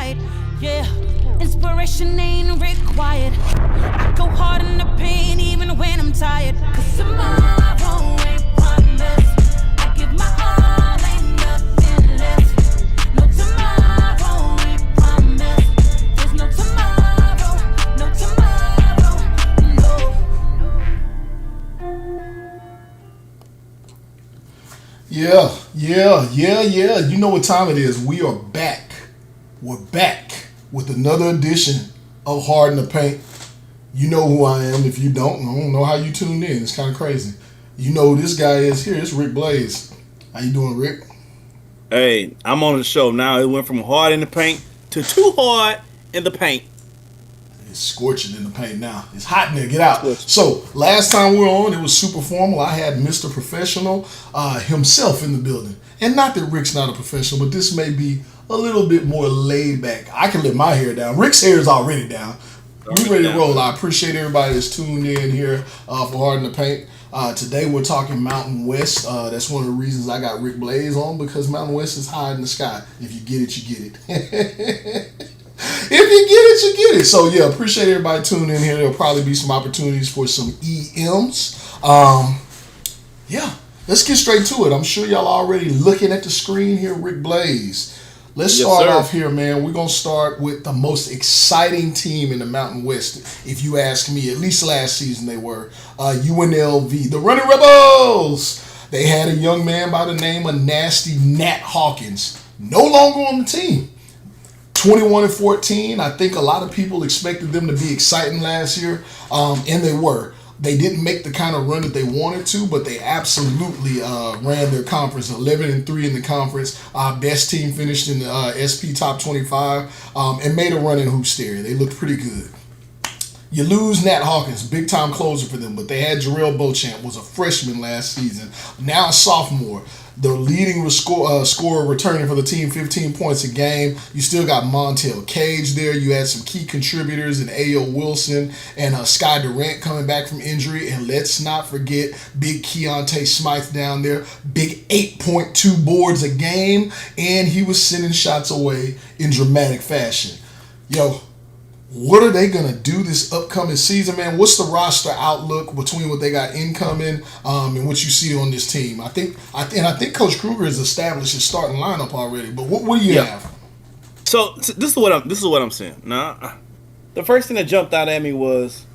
tired. Yeah, inspiration ain't required. I go hard in the pain even when I'm tired. Cause tomorrow ain't promised. I give my all, ain't nothing left. No tomorrow ain't promised. There's no tomorrow, no tomorrow, no. Yeah. You know what time it is. We are back. We're back with another edition of Hard in the Paint. You know who I am. If you don't, I don't know how you tuned in. It's kind of crazy. You know who this guy is here. It's Rick Blaze. How you doing, Rick? Hey, I'm on the show now. It went from hard in the paint to too hard in the paint. It's scorching in the paint now. It's hot in there. Get out. So, last time we were on, it was super formal. I had Mr. Professional himself in the building. And not that Rick's not a professional, but this may be a little bit more laid back. I can let my hair down. Rick's hair is already down. We ready to roll. I appreciate everybody that's tuned in here for Hard in the Paint. Today we're talking Mountain West. That's one of the reasons I got Rick Blaze on, because Mountain West is high in the sky. If you get it, you get it. If you get it, you get it. So yeah, appreciate everybody tuning in here. There'll probably be some opportunities for some EMs. Yeah, let's get straight to it. I'm sure y'all already looking at the screen here, Rick Blaze. Let's start off here, man. We're going to start with the most exciting team in the Mountain West. If you ask me, at least last season they were. UNLV, the Running Rebels. They had a young man by the name of Nasty Nat Hawkins. No longer on the team. 21-14. I think a lot of people expected them to be exciting last year, and they were. They didn't make the kind of run that they wanted to, but they absolutely ran their conference 11-3 in the conference. Best team finished in the SP Top 25 and made a run in Hoops area. They looked pretty good. You lose Nat Hawkins, big time closer for them, but they had Jarrell Beauchamp, was a freshman last season, now a sophomore. The leading scorer returning for the team, 15 points a game. You still got Montel Cage there. You had some key contributors in A.O. Wilson and Sky Durant coming back from injury. And let's not forget big Keontae Smythe down there. Big 8.2 boards a game. And he was sending shots away in dramatic fashion. Yo, what are they going to do this upcoming season, man? What's the roster outlook between what they got incoming and what you see on this team? I think Coach Kruger has established his starting lineup already, but what do you have? So this is what I'm saying. Now, the first thing that jumped out at me was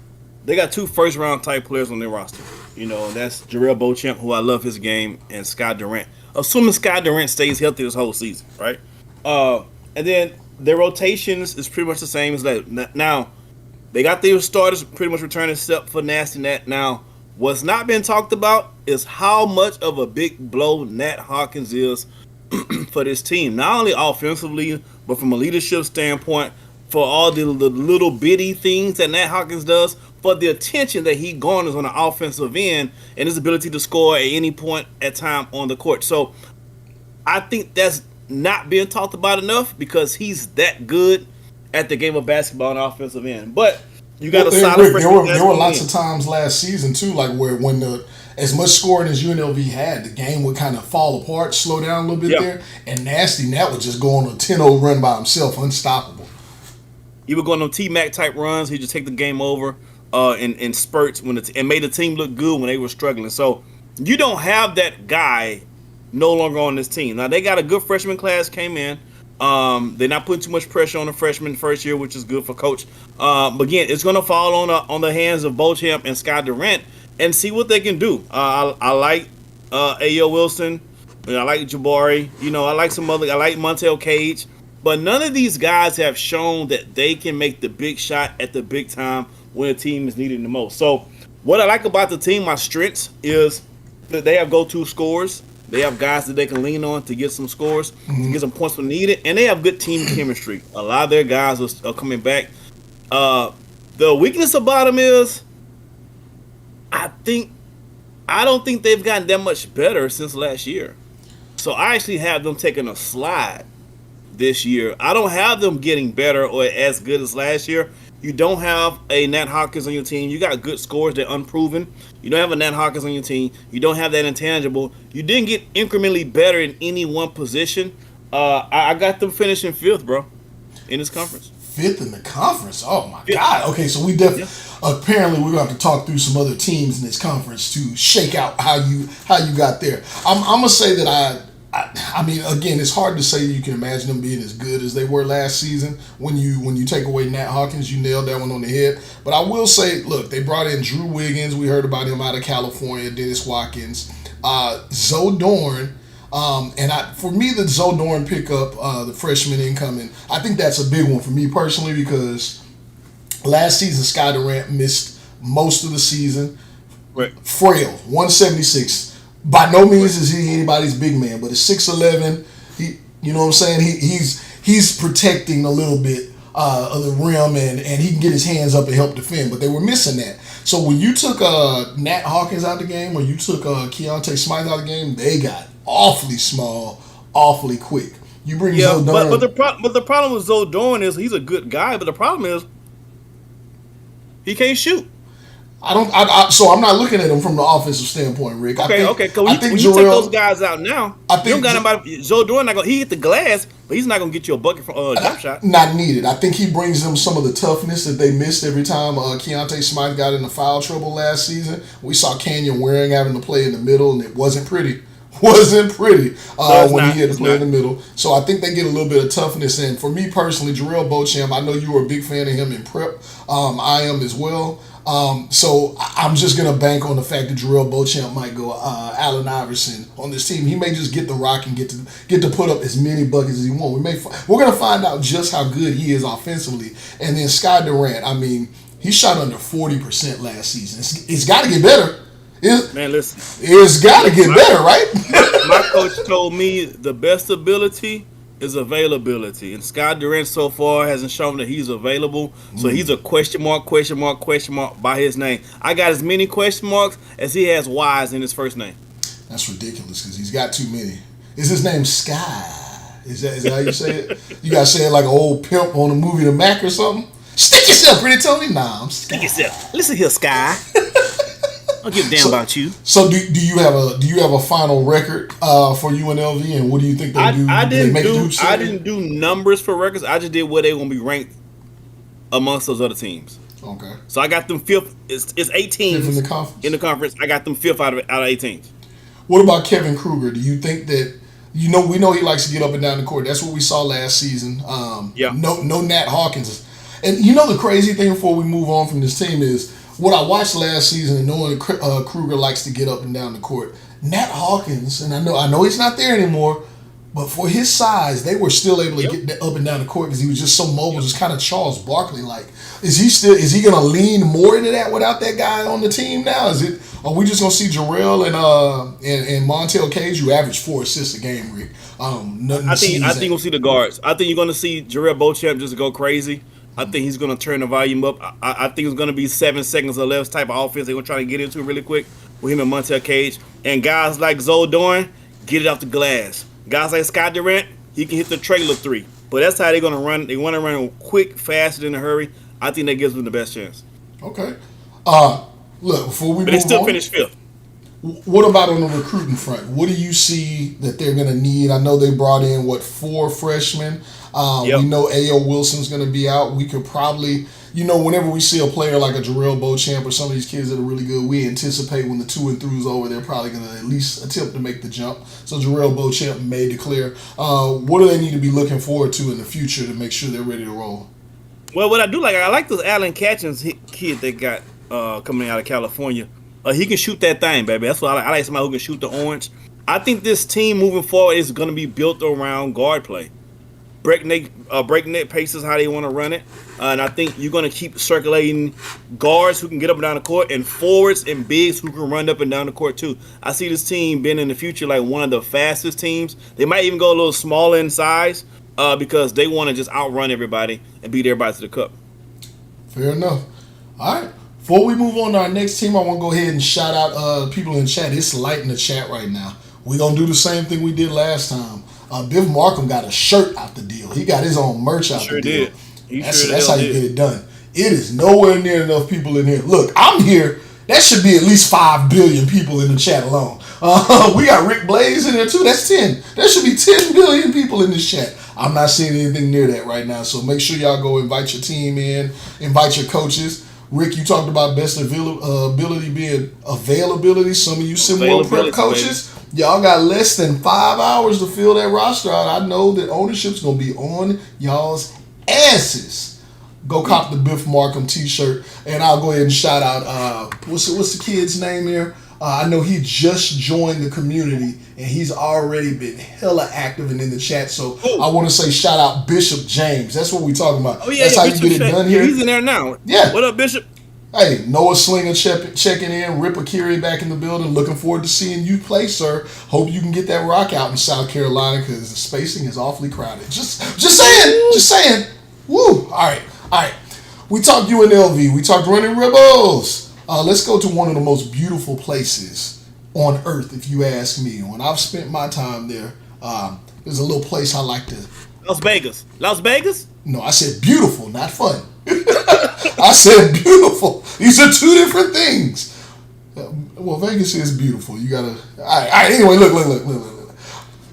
they got two first-round type players on their roster. You know, that's Jarrell Beauchamp, who I love his game, and Sky Durant. Assuming Sky Durant stays healthy this whole season, right? And then their rotations is pretty much the same as that. Now, they got their starters pretty much returning except for Nasty Nat. Now, what's not been talked about is how much of a big blow Nat Hawkins is for this team. Not only offensively, but from a leadership standpoint, for all the little bitty things that Nat Hawkins does, for the attention that he garners on the offensive end, and his ability to score at any point at time on the court. So, I think that's not being talked about enough because he's that good at the game of basketball on the offensive end. But you got a solid. There were lots of times last season too, like when as much scoring as UNLV had, the game would kind of fall apart, slow down a little bit there, and Nasty Nat would just go on a 10-0 run by himself, unstoppable. He would go on T-Mac type runs. He'd just take the game over in spurts and made the team look good when they were struggling. So you don't have that guy no longer on this team. Now, they got a good freshman class came in. They're not putting too much pressure on the freshman first year, which is good for coach. But again, it's going to fall on the hands of Beauchamp and Sky Durant and see what they can do. I like A.O. Wilson. I like Jabari. I like I like Montel Cage. But none of these guys have shown that they can make the big shot at the big time when a team is needed the most. So what I like about the team, my strengths, is that they have go-to scorers. They have guys that they can lean on to get some scores, to get some points when needed, and they have good team chemistry. A lot of their guys are coming back. The weakness about them is, I don't think they've gotten that much better since last year. So I actually have them taking a slide this year. I don't have them getting better or as good as last year. You don't have a Nat Hawkins on your team. You got good scores. They're unproven. You don't have a Nat Hawkins on your team. You don't have that intangible. You didn't get incrementally better in any one position. I got them finishing fifth, bro. in his conference. 5th in the conference. Oh my God. Okay, so we definitely apparently we're going to have to talk through some other teams in this conference to shake out how you got there. I'm gonna say that I mean, again, it's hard to say you can imagine them being as good as they were last season. When you take away Nat Hawkins, you nailed that one on the head. But I will say, look, they brought in Drew Wiggins. We heard about him out of California. Dennis Watkins, Zoe Dorn. For me, the Zoe Dorn pickup, the freshman incoming, I think that's a big one for me personally because last season Sky Durant missed most of the season. Right. Frail, 176. By no means is he anybody's big man, but at 6'11", you know what I'm saying? He's protecting a little bit of the rim and he can get his hands up and help defend, but they were missing that. So when you took Nat Hawkins out of the game or you took Keontae Smythe out of the game, they got awfully small, awfully quick. You bring Zoe Dorn. But the problem with Zoe Dorn is he's a good guy, but the problem is he can't shoot. So I'm not looking at him from the offensive standpoint, Rick. Okay. When you take those guys out now, you don't got anybody. Joe Dorn he hit the glass, but he's not gonna get you a bucket from jump shot. Not needed. I think he brings them some of the toughness that they missed every time Keontae Smythe got into foul trouble last season. We saw Canyon Waring having to play in the middle, and it wasn't pretty. When he had to play in the middle. So I think they get a little bit of toughness. And for me personally, Jarrell Beauchamp, I know you were a big fan of him in prep. I am as well. So I'm just going to bank on the fact that Jarrell Beauchamp might go Allen Iverson on this team. He may just get the rock and get to put up as many buckets as he wants. We're going to find out just how good he is offensively. And then Sky Durant, I mean, he shot under 40% last season. It's got to get better. Man, listen. It's got to get better, right? My coach told me the best ability is availability. And Sky Durant so far hasn't shown that he's available. So he's a question mark by his name. I got as many question marks as he has Y's in his first name. That's ridiculous because he's got too many. Is his name Sky? Is that how you say it? You got to say it like an old pimp on a movie The Mac or something? Stick yourself, Pretty Tony. Nah, I'm Sky. Stick yourself. Listen here, Sky. I don't give a damn about you. So do you have a final record for UNLV, and what do you think they do? I didn't do numbers for records. I just did where they gonna be ranked amongst those other teams. Okay. So I got them fifth. It's 8 teams fifth in the conference. I got them fifth out of 8 teams. What about Kevin Kruger? Do you think that we know he likes to get up and down the court? That's what we saw last season. No Nat Hawkins, and the crazy thing before we move on from this team is. What I watched last season and knowing Kruger likes to get up and down the court, Nat Hawkins, and I know he's not there anymore, but for his size, they were still able to get up and down the court because he was just so mobile, just kind of Charles Barkley like. Is he going to lean more into that without that guy on the team now? Are we just going to see Jarrell and Montel Cage, who average 4 assists a game, Rick? I think we'll see the guards. I think you're going to see Jarrell Beauchamp just go crazy. I think he's going to turn the volume up. I think it's going to be 7 seconds or less type of offense they're going to try to get into really quick with him and Montel Cage. And guys like Zoe Dorn, get it off the glass. Guys like Sky Durant, he can hit the trailer 3. But that's how they're going to run. They want to run quick, fast, in a hurry. I think that gives them the best chance. Okay. Look, before we move on. But they still finished 5th. What about on the recruiting front? What do you see that they're going to need? I know they brought in, 4 freshmen? We know A.O. Wilson's going to be out. We could probably, whenever we see a player like a Jarrell Beauchamp or some of these kids that are really good, we anticipate when the 2 and 3's over, they're probably going to at least attempt to make the jump. So Jarrell Beauchamp may declare. What do they need to be looking forward to in the future to make sure they're ready to roll? Well, what I do I like this Alan Catchings kid they got coming out of California. He can shoot that thing, baby. That's what I like somebody who can shoot the orange. I think this team moving forward is going to be built around guard play. Breakneck pace is how they want to run it. And I think you're going to keep circulating guards who can get up and down the court and forwards and bigs who can run up and down the court too. I see this team being in the future like one of the fastest teams. They might even go a little smaller in size because they want to just outrun everybody and beat everybody to the cup. Fair enough. All right. Before we move on to our next team, I want to go ahead and shout out people in the chat. It's light in the chat right now. We're going to do the same thing we did last time. Biff Markham got a shirt out the deal. He got his own merch out the deal. That's how you get it done. It is nowhere near enough people in here. Look, I'm here. That should be at least 5 billion people in the chat alone. We got Rick Blaze in there too. That's 10. There should be 10 billion people in this chat. I'm not seeing anything near that right now. So make sure y'all go invite your team in, invite your coaches. Rick, you talked about best ability being availability. Some of you SimWorld prep coaches, y'all got less than 5 hours to fill that roster out. I know that ownership's going to be on y'all's asses. Go cop the Biff Markham t-shirt. And I'll go ahead and shout out, what's the kid's name here? I know he just joined the community, and he's already been hella active and in the chat. So I want to say shout out Bishop James. That's what we're talking about. Oh, yeah, that's how Bishop you get it done here. He's in there now. Yeah. What up, Bishop? Hey, Noah Slinger checking in. Rip Akiri back in the building. Looking forward to seeing you play, sir. Hope you can get that rock out in South Carolina because the spacing is awfully crowded. Just saying. Woo. All right. We talked UNLV. We talked Running Rebels. Let's go to one of the most beautiful places on earth, if you ask me. When I've spent my time there, there's a little place I like to... Las Vegas? No, I said beautiful, not fun. I said beautiful. These are two different things. Well, Vegas is beautiful. You gotta... All right. Anyway, look.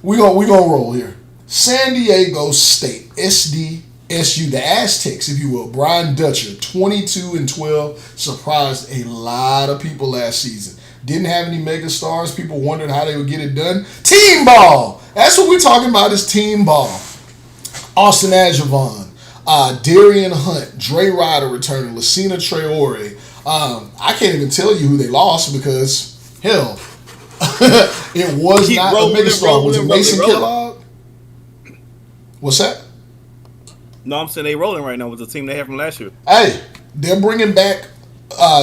We're gonna roll here. San Diego State, SDSU, the Aztecs, if you will. Brian Dutcher, 22-12, surprised a lot of people last season. Didn't have any mega stars. People wondered how they would get it done. Team ball. That's what we're talking about is team ball. Austin Ajavon, Darian Hunt, Dre Ryder returning, Lucina Traore. I can't even tell you who they lost because, hell, it was not a mega star. Was it Mason Kellogg? What's that? No, I'm saying they rolling right now with the team they had from last year. Hey, they're bringing back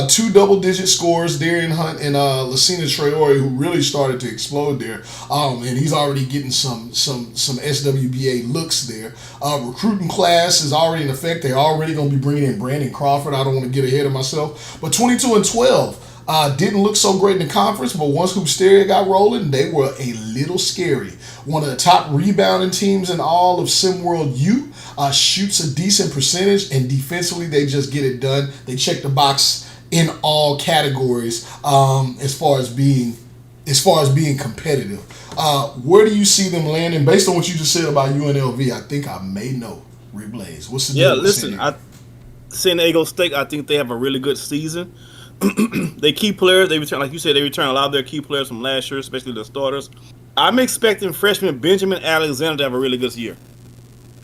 two double-digit scores, Darian Hunt and Lucina Traore, who really started to explode there. And he's already getting some SWBA looks there. Recruiting class is already in effect. They're already going to be bringing in Brandon Crawford. I don't want to get ahead of myself. But 22-12 didn't look so great in the conference, but once Hoopsteria got rolling, they were a little scary. One of the top rebounding teams in all of SimWorld U. Shoots a decent percentage, and defensively they just get it done. They check the box in all categories as far as being competitive. Where do you see them landing based on what you just said about UNLV? I think I may know. Rick Blaze, what's the deal? Listen, San Diego State, I think they have a really good season. They key players, they return, like you said, they return a lot of their key players from last year, especially the starters. I'm expecting freshman Benjamin Alexander to have a really good year.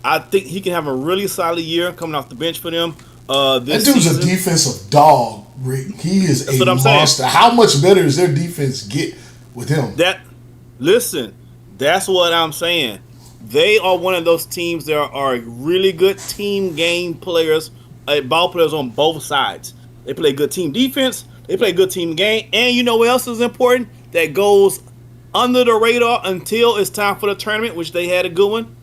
I think he can have a really solid year coming off the bench for them. That dude's a defensive dog, Rick. He is a monster. How much better does their defense get with him? That's what I'm saying. They are one of those teams that are really good team game players, ball players on both sides. They play good team defense. They play good team game. And you know what else is important? That goes under the radar until it's time for the tournament, which they had a good one.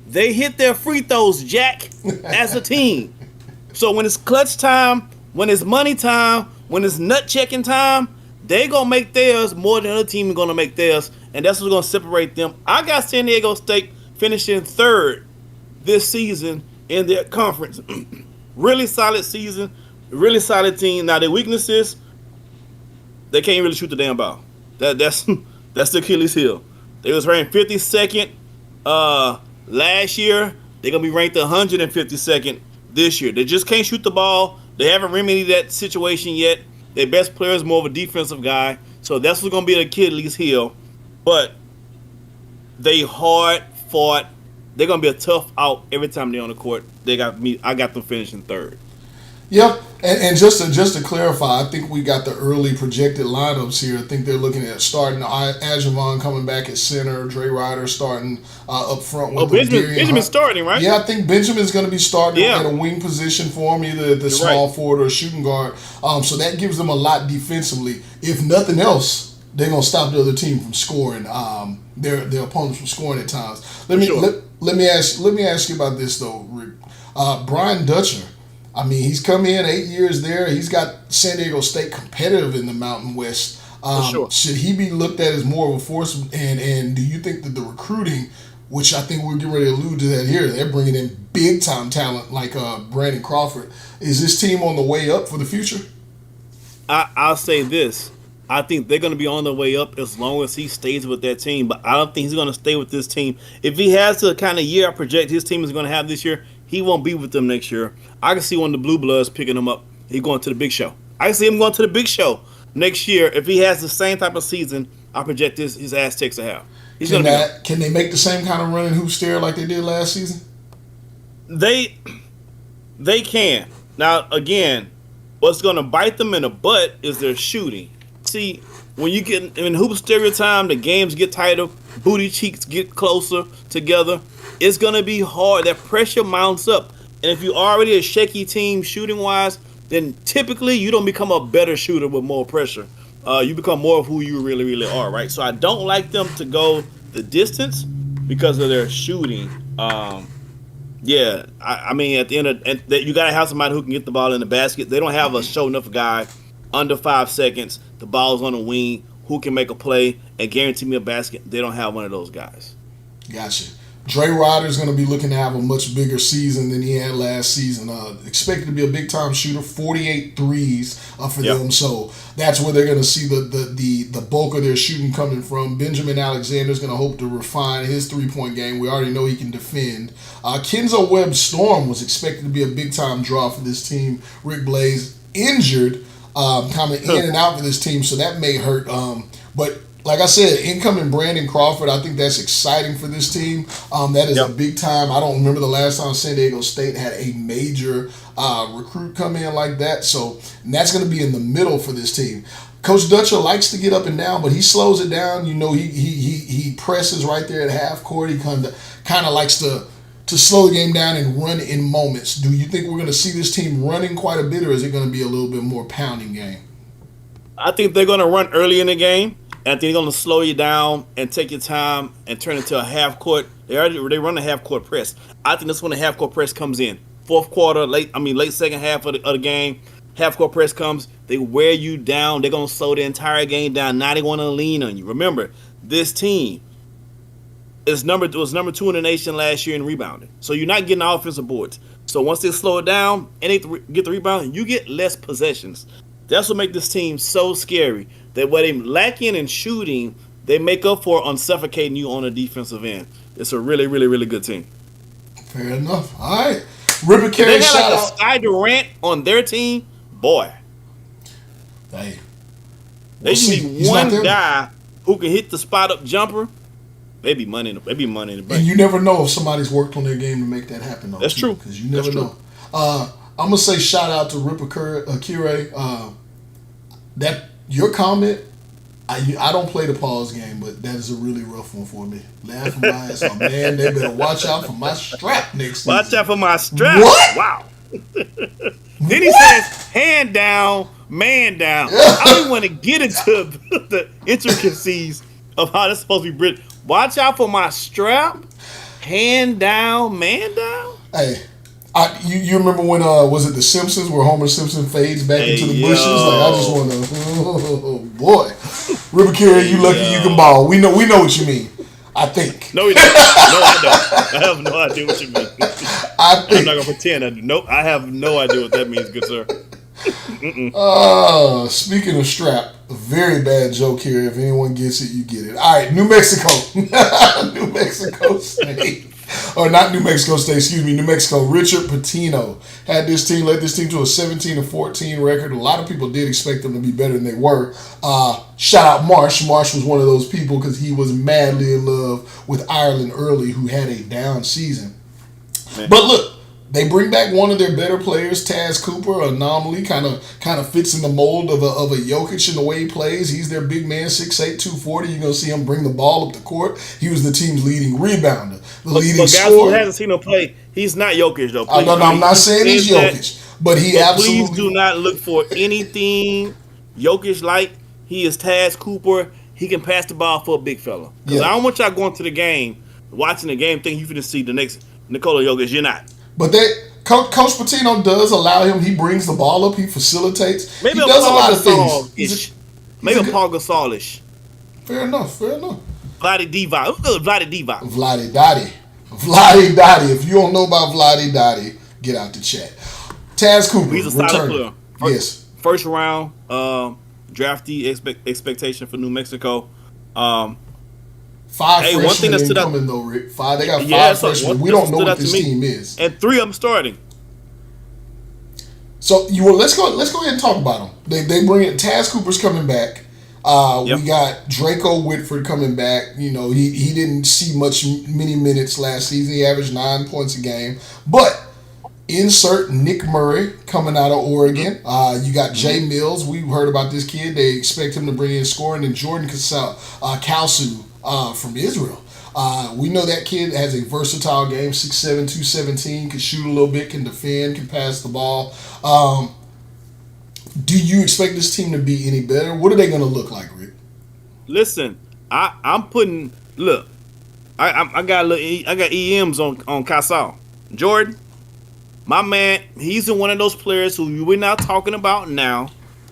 They hit their free throws, Jack, as a team. So when it's clutch time, when it's money time, when it's nut checking time, they going to make theirs more than the other team is going to make theirs. And that's what's going to separate them. I got San Diego State finishing third this season in their conference. Really solid season, really solid team. Now, their weaknesses, they can't really shoot the damn ball. That's the Achilles heel. They was ranked 52nd last year. They're going to be ranked 152nd this year. They just can't shoot the ball. They haven't remedied that situation yet. Their best player is more of a defensive guy. So that's what's going to be the Achilles heel. But they hard fought. They're going to be a tough out every time they're on the court. I got them finishing third. Yep, and just to clarify, I think we got the early projected lineups here. I think they're looking at starting Ajavon coming back at center, Dre Ryder starting up front with Benjamin's starting, right? Yeah, I think Benjamin's going to be starting at a wing position for him, either the small forward or shooting guard. So that gives them a lot defensively. If nothing else, they're going to stop the other team from scoring. Their opponents from scoring at times. Let me ask you about this though, Rick. Brian Dutcher. I mean, he's come in 8 years there. He's got San Diego State competitive in the Mountain West. Should he be looked at as more of a force? And do you think that the recruiting, which I think we're getting ready to allude to that here, they're bringing in big-time talent like Brandon Crawford. Is this team on the way up for the future? I'll say this. I think they're going to be on their way up as long as he stays with that team. But I don't think he's going to stay with this team. If he has the kind of year I project his team is going to have this year, he won't be with them next year. I can see one of the Blue Bloods picking him up. He's going to the big show. I can see him going to the big show next year. If he has the same type of season I project his Aztecs to have. He's going to Can they make the same kind of run in Hoops there like they did last season? They can. Now, again, what's going to bite them in the butt is their shooting. See, when you get in hoop stereo time, the games get tighter, booty cheeks get closer together. It's going to be hard. That pressure mounts up. And if you're already a shaky team shooting-wise, then typically you don't become a better shooter with more pressure. You become more of who you really, really are, right? So I don't like them to go the distance because of their shooting. Yeah, I mean, at the end of you got to have somebody who can get the ball in the basket. They don't have a show enough guy under 5 seconds. The ball's on the wing who can make a play and guarantee me a basket. They don't have one of those guys. Gotcha. Dre Ryder's going to be looking to have a much bigger season than he had last season. Expected to be a big-time shooter, 48 threes for them. So that's where they're going to see the bulk of their shooting coming from. Benjamin Alexander's going to hope to refine his three-point game. We already know he can defend. Kenzo Webb-Storm was expected to be a big-time draw for this team. Rick Blaze injured, coming in and out for this team, so that may hurt. But like I said, incoming Brandon Crawford, I think that's exciting for this team. That is a big time. I don't remember the last time San Diego State had a major recruit come in like that. So that's going to be in the middle for this team. Coach Dutcher likes to get up and down, but he slows it down. You know, he presses right there at half court. He kind of likes to slow the game down and run in moments. Do you think we're going to see this team running quite a bit, or is it going to be a little bit more pounding game? I think they're going to run early in the game. And I think they're going to slow you down and take your time and turn it to a half court. They run a half court press. I think that's when the half court press comes in. Fourth quarter, late second half of the game, half court press comes. They wear you down. They're going to slow the entire game down. Now they want to lean on you. Remember, this team was number 2 in the nation last year in rebounding. So you're not getting offensive boards. So once they slow it down and they get the rebound, you get less possessions. That's what makes this team so scary. That what they lack in shooting, they make up for on suffocating you on the defensive end. It's a really, really, really good team. Fair enough. All right. Ripper Carey, they had shout like out. a Sky Durant on their team, boy. Hey. They just need one guy who can hit the spot up jumper. They be money in the bank. And you never know if somebody's worked on their game to make that happen. Though, That's true. Because you never know. I'm gonna say shout out to Ripper Carey. That your comment. I don't play the pause game, but that is a really rough one for me. Laughing my ass off, man. They better watch out for my strap next season. Watch out for my strap. What? Wow. Then he says, hand down, man down. I don't even want to get into the intricacies of how that's supposed to be written. Watch out for my strap. Hand down, man down. Hey, you remember when was it The Simpsons where Homer Simpson fades back into the bushes? Like I just want to, oh boy, Ripper Carey, you lucky you can ball. We know what you mean. I think. No, you don't. No, I don't. I have no idea what you mean. I'm not gonna pretend I do. Nope, I have no idea what that means, good sir. Speaking of strap, a very bad joke here. If anyone gets it, you get it. All right, New Mexico, New Mexico State. Or not New Mexico State, excuse me, New Mexico. Richard Pitino led this team to a 17-14 record. A lot of people did expect them to be better than they were. Shout out Marsh. Marsh was one of those people because he was madly in love with Ireland early, who had a down season. Man. But look, they bring back one of their better players, Taz Cooper, anomaly, kind of fits in the mold of a Jokic in the way he plays. He's their big man, 6'8", 240. You're going to see him bring the ball up the court. He was the team's leading rebounder, leading guys scorer. Who hasn't seen him play, he's not Jokic, though. I'm not saying he's Jokic, but he absolutely... Please do not look for anything Jokic-like. He is Taz Cooper. He can pass the ball for a big fella. Because I don't want y'all going to the game, watching the game, thinking you're going to see the next Nikola Jokic. You're not. But Coach Pitino does allow him. He brings the ball up. He facilitates. Maybe he does a lot of things. Maybe a Paul Gasol-ish. Fair enough. Vlade Divac. Who's good Vlade Divac? Vlade Dottie. If you don't know about Vlade Dottie, get out the chat. Taz Cooper. He's a solid player. Yes. First round drafty expectation for New Mexico. Five Hey, one thing freshmen that stood out, incoming though, Rick. Five. They got yeah, five so freshmen. one We thing that don't know stood what out to this me, team is. and 3 of them starting. So let's go ahead and talk about them. They bring in Taz Cooper's coming back. Yep. We got Draco Whitford coming back. You know, he didn't see many minutes last season. He averaged 9 points a game. But insert Nick Murray coming out of Oregon. You got Jay Mills. We've heard about this kid. They expect him to bring in scoring. And Jordan Kalsu from Israel. We know that kid has a versatile game, 6'7", 217, can shoot a little bit, can defend, can pass the ball. Do you expect this team to be any better? What are they going to look like, Rick? Listen, I'm putting look. I got EMs on Casal. Jordan, my man, he's one of those players who we're not talking about now,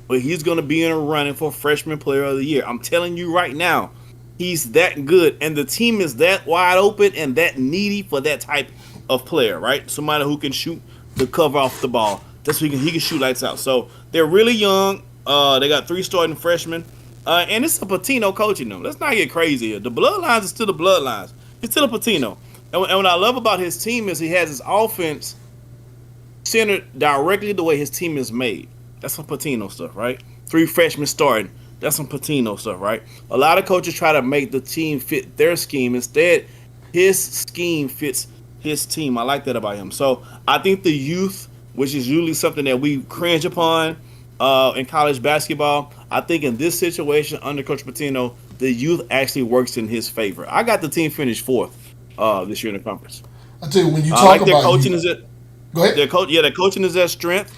but he's going to be in a running for freshman player of the year. I'm telling you right now, he's that good, and the team is that wide open and that needy for that type of player, right? Somebody who can shoot the cover off the ball. That's what he can shoot lights out. So they're really young. They got 3 starting freshmen, and it's a Patino coaching them. Let's not get crazy here. The bloodlines are still the bloodlines. He's still a Patino, and what I love about his team is he has his offense centered directly the way his team is made. That's some Patino stuff, right? 3 freshmen starting. That's some Patino stuff, right? A lot of coaches try to make the team fit their scheme. Instead, his scheme fits his team. I like that about him. So I think the youth, which is usually something that we cringe upon in college basketball, I think in this situation under Coach Patino, the youth actually works in his favor. I got the team finished 4th this year in the conference. I tell you, when you talk like their about coaching you, is it. go ahead. Their coaching is their strength.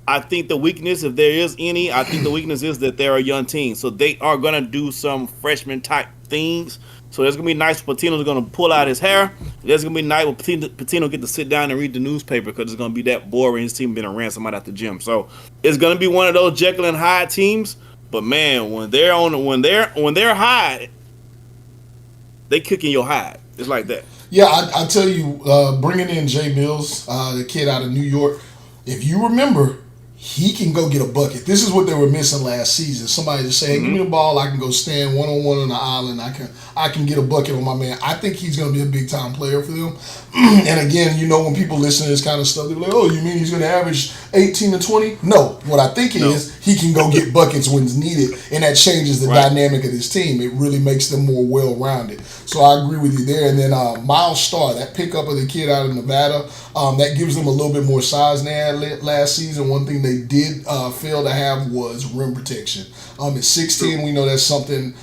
I think the weakness, if there is any, I think the weakness is that they're a young team. So they are going to do some freshman type things. So it's going to be nice. Patino's going to pull out his hair. It's going to be nice when Patino get to sit down and read the newspaper because it's going to be that boring. His team been around somebody at the gym. So it's going to be one of those Jekyll and Hyde teams. But man, when they're Hyde, they kicking your hide. It's like that. Yeah, I tell you, bringing in Jay Mills, the kid out of New York, if you remember, he can go get a bucket. This is what they were missing last season. Somebody just say, hey, give me the ball, I can go stand one-on-one on the island, I can get a bucket on my man. I think he's going to be a big-time player for them. And again, you know, when people listen to this kind of stuff, they're like, oh, you mean he's going to average 18 to 20? No. What I think is he can go get buckets when it's needed, and that changes the dynamic of this team. It really makes them more well-rounded. So I agree with you there. And then Miles Starr, that pickup of the kid out of Nevada, that gives them a little bit more size than they had last season. One thing they did fail to have was rim protection. At 6'10", we know that's something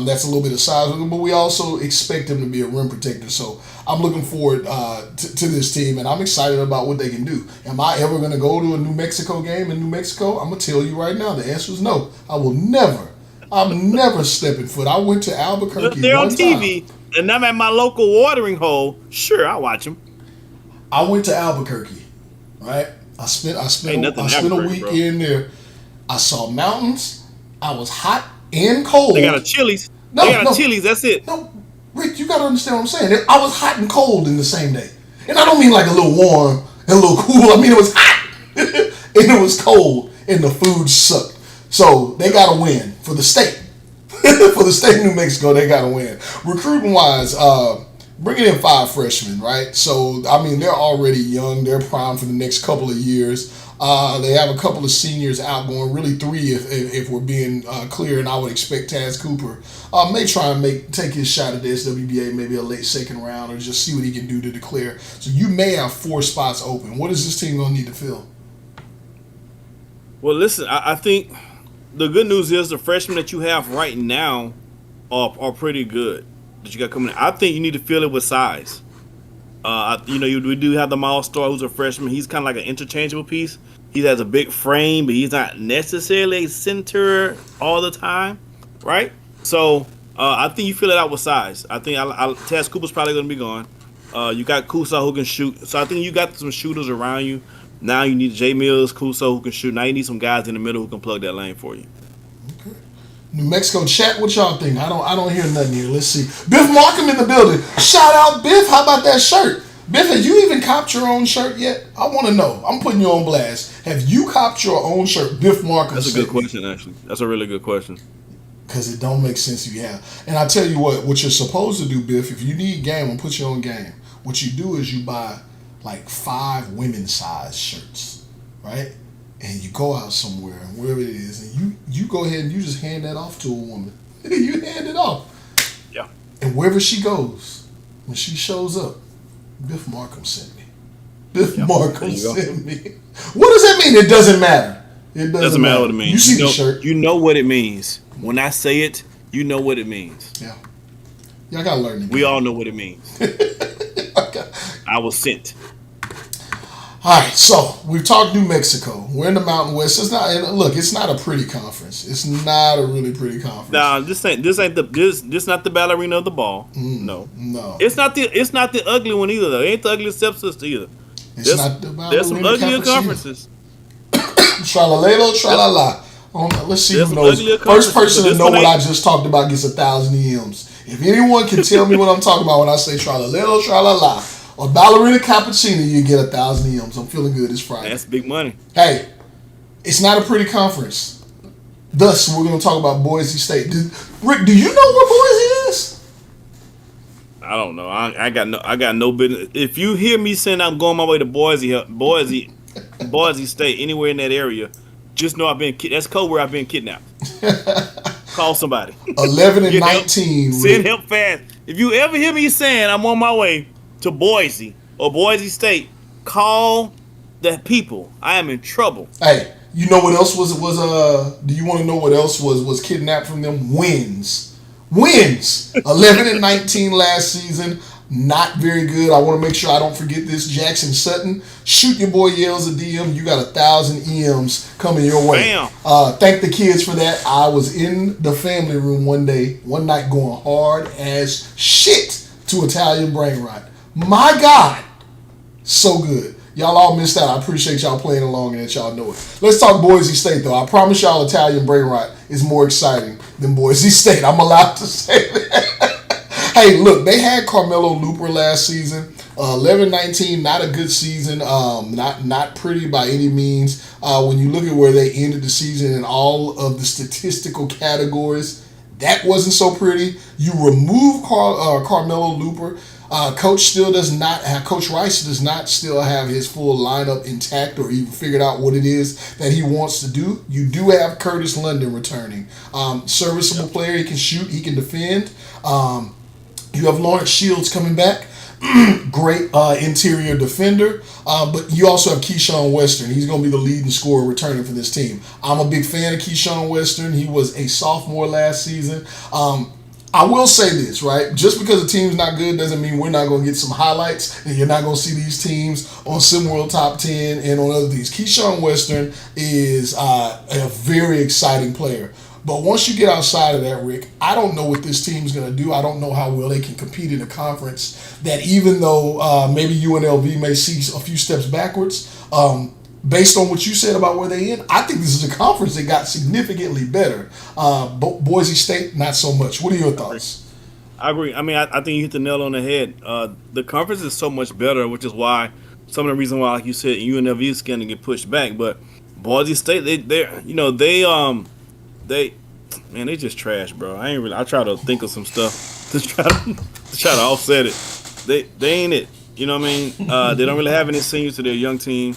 that's a little bit of size with him, but we also expect him to be a rim protector. So I'm looking forward to this team, and I'm excited about what they can do. Am I ever going to go to a New Mexico game in New Mexico? I'm going to tell you right now, the answer is no. I will never. I'm never stepping foot. I went to Albuquerque. They're on one TV, time. and I'm at my local watering hole. Sure, I'll watch them. I went to Albuquerque, right? I spent a weekend there. I saw mountains. I was hot and cold. They got a Chili's. Chili's. That's it. No, Rick, you got to understand what I'm saying. I was hot and cold in the same day. And I don't mean like a little warm and a little cool. I mean it was hot and it was cold and the food sucked. So they got to win for the state. For the state of New Mexico, they got to win. Recruiting-wise, bringing in 5 freshmen, right? So, I mean, they're already young. They're primed for the next couple of years. They have a couple of seniors outgoing, really 3 if we're being clear, and I would expect Taz Cooper may try and take his shot at the SWBA, maybe a late second round, or just see what he can do to declare. So you may have 4 spots open. What is this team going to need to fill? Well, listen, I think the good news is the freshmen that you have right now are pretty good that you got coming in. I think you need to fill it with size. We do have the Miles Starr, who's a freshman. He's kind of like an interchangeable piece. He has a big frame, but he's not necessarily a center all the time, right? So I think you fill it out with size. I think Taz Cooper's probably going to be gone. You got Kusa who can shoot. So I think you got some shooters around you. Now you need Jay Mills, Kusa who can shoot. Now you need some guys in the middle who can plug that lane for you. Okay. New Mexico chat, what y'all think? I don't hear nothing here. Let's see. Biff Markham in the building. Shout out Biff. How about that shirt? Biff, have you even copped your own shirt yet? I want to know. I'm putting you on blast. Have you copped your own shirt? Biff Markham. That's a good question, actually. That's a really good question. Because it don't make sense if you have. And I tell you what you're supposed to do, Biff, if you need game, I'm put you on game. What you do is you buy like 5 women's size shirts, right? And you go out somewhere, wherever it is, and you go ahead and you just hand that off to a woman. You hand it off. Yeah. And wherever she goes, when she shows up, Biff Markham sent me. Biff Markham sent me. What does that mean? It doesn't matter. It doesn't matter what it means. You see the shirt. You know what it means. When I say it, you know what it means. Yeah. Y'all gotta learn it. We all know what it means. I was sent. All right, so we've talked New Mexico. We're in the Mountain West. It's not a pretty conference. It's not a really pretty conference. Nah, this not the ballerina of the ball. No. It's not the ugly one either though. It ain't the ugly stepsister either. It's not the ballerina. There's some uglier conferences. Tralalelo, tralala. Let's see who knows. First person to know what I just talked about gets 1,000 EMs. If anyone can tell me what I'm talking about when I say tralalelo, tralala, or ballerina cappuccino, you get 1,000 EMs. I'm feeling good. It's Friday. That's big money. Hey, it's not a pretty conference. Thus, we're going to talk about Boise State. Rick, do you know where Boise is? I don't know. I got no business. If you hear me saying I'm going my way to Boise State, anywhere in that area, just know that's code where I've been kidnapped. Call somebody. 11 and 19. Help. Send help fast. If you ever hear me saying I'm on my way to Boise or Boise State, call the people. I am in trouble. Hey, you know what else was do you want to know what else was kidnapped from them? Wins. 11 and 19 last season. Not very good. I want to make sure I don't forget this. Jackson Sutton, shoot your boy Yells a DM. You got 1,000 EMs coming your way. Bam. Thank the kids for that. I was in the family room one night going hard as shit to Italian Brain Rot. My God, so good. Y'all all missed out. I appreciate y'all playing along and that y'all know it. Let's talk Boise State, though. I promise y'all Italian Brain Rot is more exciting than Boise State. I'm allowed to say that. Hey, look, they had Carmelo Looper last season. 11-19, not a good season. Not pretty by any means. When you look at where they ended the season in all of the statistical categories, that wasn't so pretty. You remove Carmelo Looper. Coach Rice does not still have his full lineup intact or even figured out what it is that he wants to do. You do have Curtis London returning. Serviceable player. He can shoot. He can defend. You have Lawrence Shields coming back. Great interior defender. But you also have Keyshawn Western. He's going to be the leading scorer returning for this team. I'm a big fan of Keyshawn Western. He was a sophomore last season. I will say this, right? Just because a team's not good doesn't mean we're not going to get some highlights and you're not going to see these teams on SimWorld Top 10 and on other things. Keyshawn Western is a very exciting player. But once you get outside of that, Rick, I don't know what this team's going to do. I don't know how well they can compete in a conference that even though maybe UNLV may see a few steps backwards, based on what you said about where they in, I think this is a conference that got significantly better. Boise State, not so much. What are your thoughts? I agree. I mean, I think you hit the nail on the head. The conference is so much better, which is why some of the reason why, like you said, UNLV is going to get pushed back. But Boise State, they just trash, bro. I try to think of some stuff to try to offset it. They ain't it. You know what I mean? They don't really have any seniors to their young team.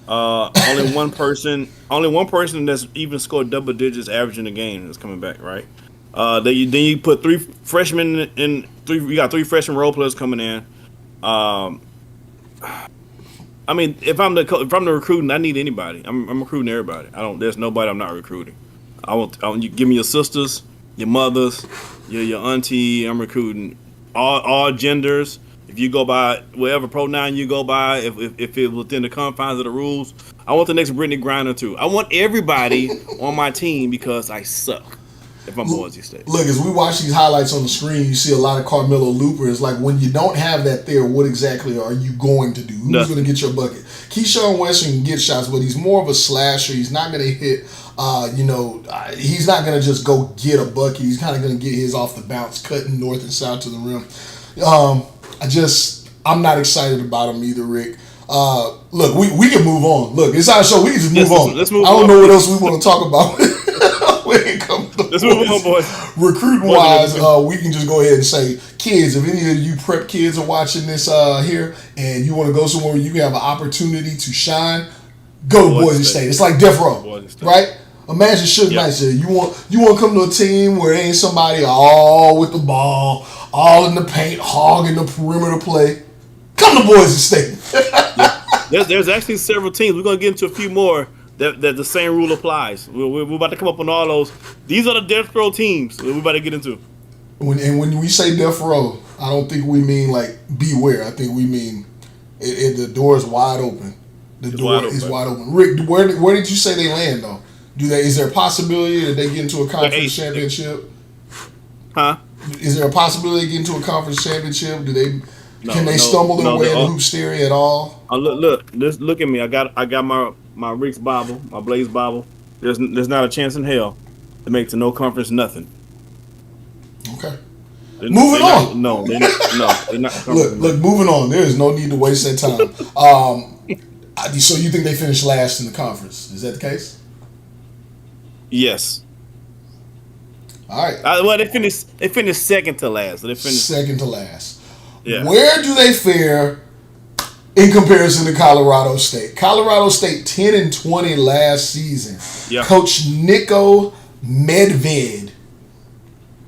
Only one person that's even scored double digits averaging a game is coming back, right? Then you put 3 freshmen in. You got 3 freshman role players coming in. I mean, if I'm the recruiting, I need anybody. I'm recruiting everybody. There's nobody I'm not recruiting. I want you give me your sisters, your mothers, your auntie. I'm recruiting all genders. If you go by whatever pronoun you go by, if it's within the confines of the rules, I want the next Brittany Griner too. I want everybody on my team because I suck. If I'm Boise State. Look, as we watch these highlights on the screen, you see a lot of Carmelo Looper. It's like when you don't have that there, what exactly are you going to do? Who's going to get your bucket? Keyshawn Western can get shots, but he's more of a slasher. He's not going to hit. He's not going to just go get a bucket. He's kind of going to get his off the bounce, cutting north and south to the rim. I'm not excited about them either, Rick. Look, we can move on. Look, it's our show. We can just move on. Let's move I don't on. know what else we want to talk about when it comes to Let's move on, boys. Recruiting wise, we can just go ahead and say, kids, if any of you prep kids are watching this here and you want to go somewhere where you can have an opportunity to shine, go to Boise State. It's like death row, right? Imagine Suge Knight said, you want to come to a team where ain't somebody all with the ball, all in the paint, hogging the perimeter play. Come to Boise State. There's actually several teams. We're going to get into a few more that the same rule applies. We're about to come up on all those. These are the death row teams that we're about to get into. When we say death row, I don't think we mean like beware. I think we mean the door is wide open. The door is wide open. Rick, where did you say they land though? Is there a possibility that they get into a conference championship? Huh? Is there a possibility they get into a conference championship? Can they stumble their way into Hoops theory at all? Look at me. I got my Rick's Bible, my Blaze Bible. There's not a chance in hell to make to no conference nothing. Okay. Moving on. They're not. Look. Moving on. There is no need to waste that time. So you think they finished last in the conference? Is that the case? Yes. All right. Well, they finished second to last. So they finished second to last. Yeah. Where do they fare in comparison to Colorado State? Colorado State 10-20 last season. Yeah. Coach Nico Medved.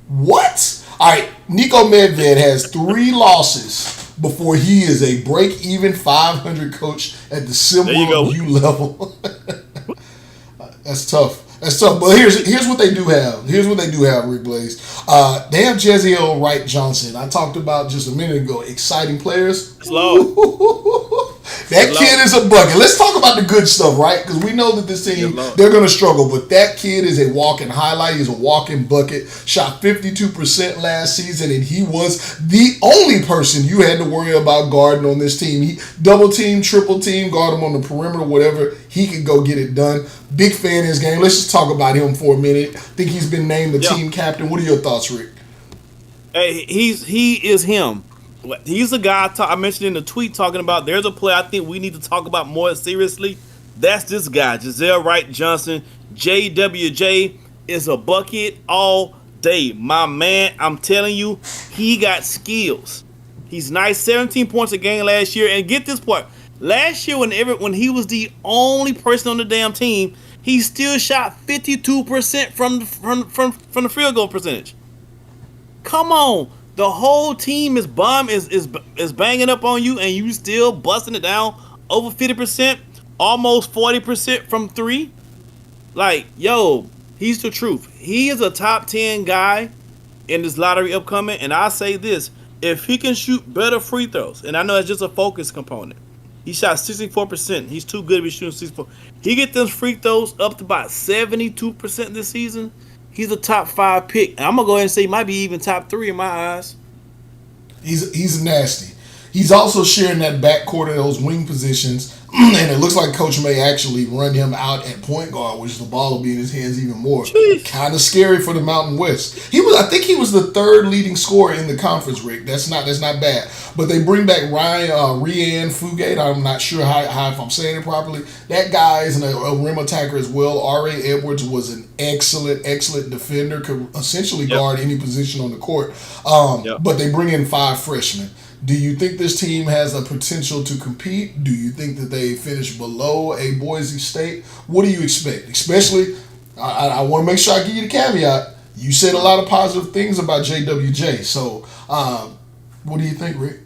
What? All right. Nico Medved has 3 losses before he is a break-even 500 coach at the SimWorld U level. That's tough. But here's what they do have. Rick Blaze. They have Jeziel Wright Johnson. I talked about just a minute ago. Exciting players. That kid is a bucket. Let's talk about the good stuff, right? Because we know that this team, they're going to struggle. But that kid is a walking highlight. He's a walking bucket. Shot 52% last season, and he was the only person you had to worry about guarding on this team. He double team, triple team, guard him on the perimeter, whatever. He could go get it done. Big fan of his game. Let's just talk about him for a minute. I think he's been named the team captain. What are your thoughts, Rick? Hey, he is him. He's the guy I mentioned in the tweet talking about there's a player I think we need to talk about more seriously. That's this guy, Jeziel Wright Johnson. JWJ is a bucket all day. My man, I'm telling you, he got skills. He's nice, 17 points a game last year. And get this part. Last year when he was the only person on the damn team, he still shot 52% from the field goal percentage. Come on. The whole team is banging up on you, and you still busting it down over 50%, almost 40% from 3. Like, yo, he's the truth. He is a top 10 guy in this lottery upcoming, and I say this, if he can shoot better free throws, and I know it's just a focus component. He shot 64%. He's too good to be shooting 64%. He get those free throws up to about 72% this season. He's a top 5 pick. And I'm going to go ahead and say he might be even top 3 in my eyes. He's nasty. He's also sharing that backcourt of those wing positions. And it looks like Coach may actually run him out at point guard, which the ball will be in his hands even more. Kind of scary for the Mountain West. I think he was the 3rd leading scorer in the conference, Rick. That's not bad. But they bring back Rian Fugate. I'm not sure how if I'm saying it properly. That guy is a rim attacker as well. R.A. Edwards was an excellent defender. Could essentially guard any position on the court. But they bring in 5 freshmen. Do you think this team has the potential to compete? Do you think that they finish below a Boise State? What do you expect? Especially, I want to make sure I give you the caveat. You said a lot of positive things about JWJ. So, what do you think, Rick?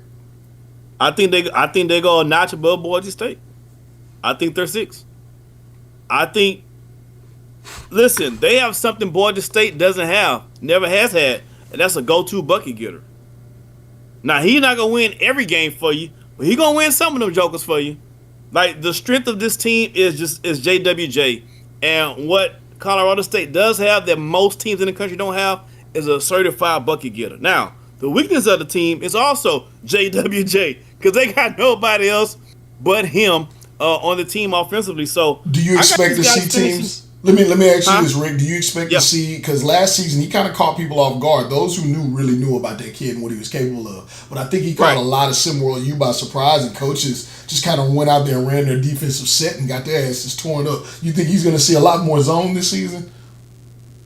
I think they go a notch above Boise State. I think they're 6. I think. Listen, they have something Boise State doesn't have, never has had, and that's a go-to bucket getter. Now, he's not going to win every game for you, but he's going to win some of them jokers for you. Like, the strength of this team is JWJ. And what Colorado State does have that most teams in the country don't have is a certified bucket getter. Now, the weakness of the team is also JWJ because they got nobody else but him on the team offensively. So, do you expect to see teams? Let me ask you this, Rick. Do you expect Yeah. to see, because last season he kind of caught people off guard. Those who knew really knew about that kid and what he was capable of. But I think he caught a lot of SimWorld U by surprise, and coaches just kind of went out there and ran their defensive set and got their asses torn up. You think he's going to see a lot more zone this season?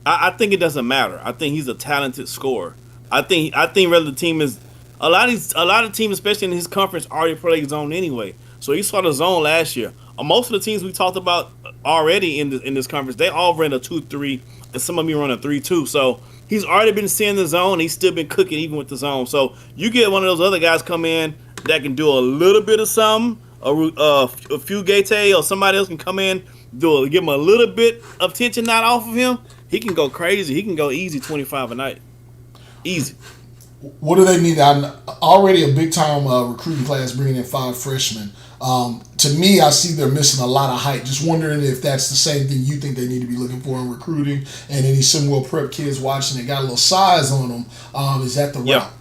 I think it doesn't matter. I think he's a talented scorer. I think rather the team is a lot of teams, especially in his conference, already play zone anyway. So he saw the zone last year. Most of the teams we talked about already in this conference, they all ran a 2-3, and some of them run a 3-2. So he's already been seeing the zone. He's still been cooking even with the zone. So you get one of those other guys come in that can do a little bit of something, a few Gate or somebody else can come in, give him a little bit of tension not off of him. He can go crazy. He can go easy 25 a night. Easy. What do they need? I'm already a big time recruiting class bringing in 5 freshmen. To me, I see they're missing a lot of height. Just wondering if that's the same thing you think they need to be looking for in recruiting. And any SimWorld prep kids watching that got a little size on them, is that the route?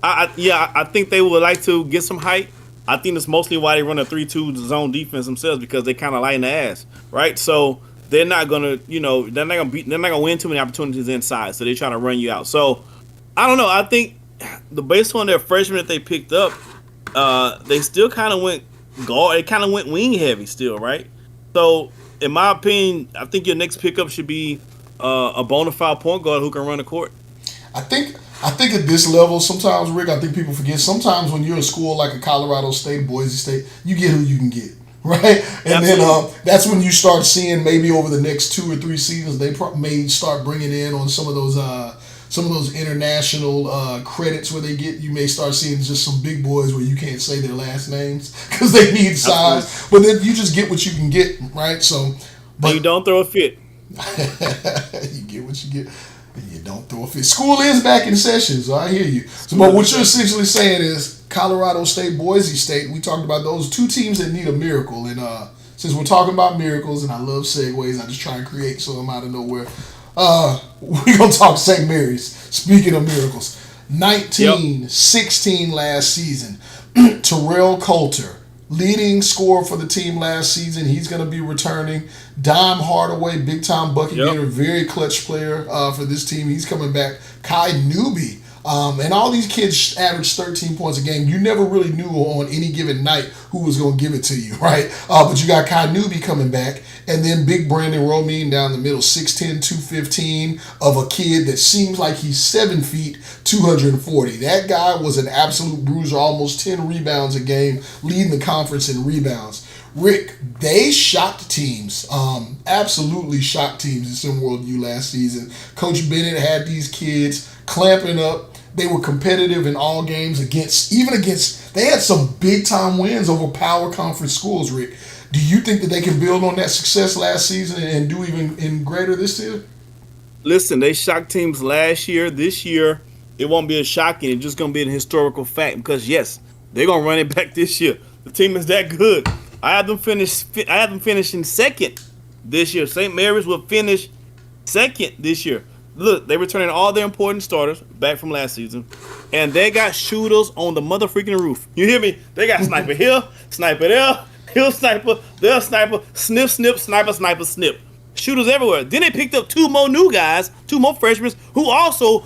I think they would like to get some height. I think that's mostly why they run a 3-2 zone defense themselves, because they kind of light in the ass, right? So they're not gonna, they're not gonna win too many opportunities inside. So they're trying to run you out. So I don't know. I think based on their freshmen that they picked up, they still kind of went guard. They kind of went wing heavy still, right? So in my opinion, I think your next pickup should be a bona fide point guard who can run the court. I think at this level, sometimes, Rick, I think people forget. Sometimes when you're in school like a Colorado State, Boise State, you get who you can get, right? And Absolutely. then that's when you start seeing maybe over the next 2 or 3 seasons, they may start bringing in on some of those international credits where you may start seeing just some big boys where you can't say their last names because they need size. Absolutely. But then you just get what you can get, right? So, but you don't throw a fit. You get what you get. And you don't throw a fit. School is back in session, so I hear you. So, but what you're essentially saying is Colorado State, Boise State, we talked about those 2 teams that need a miracle. And since we're talking about miracles, and I love segues, I just try and create some out of nowhere. We're going to talk St. Mary's. Speaking of miracles, 19-16 last season. Terrell Coulter, leading scorer for the team last season. He's going to be returning. Dime Hardaway, big-time bucket getter, very clutch player for this team. He's coming back. Kai Newby. And all these kids average 13 points a game. You never really knew on any given night who was going to give it to you, right? But you got Kai Newby coming back. And then big Brandon Romine down the middle, 6'10", 215, of a kid that seems like he's 7 feet, 240. That guy was an absolute bruiser, almost 10 rebounds a game, leading the conference in rebounds. Rick, they shocked teams, absolutely shocked teams in SimWorld U last season. Coach Bennett had these kids clamping up. They were competitive in all games they had some big-time wins over power conference schools, Rick. Do you think that they can build on that success last season and do even in greater this year? Listen, they shocked teams last year. This year, it won't be as shocking. It's just going to be an historical fact because, yes, they're going to run it back this year. The team is that good. I have them finishing second this year. St. Mary's will finish second this year. Look, they're returning all their important starters back from last season, and they got shooters on the motherfreaking roof. You hear me? They got sniper here, sniper there, hill sniper, there sniper, snip, snip, sniper, sniper, snip. Shooters everywhere. Then they picked up 2 more new guys, 2 more freshmen who also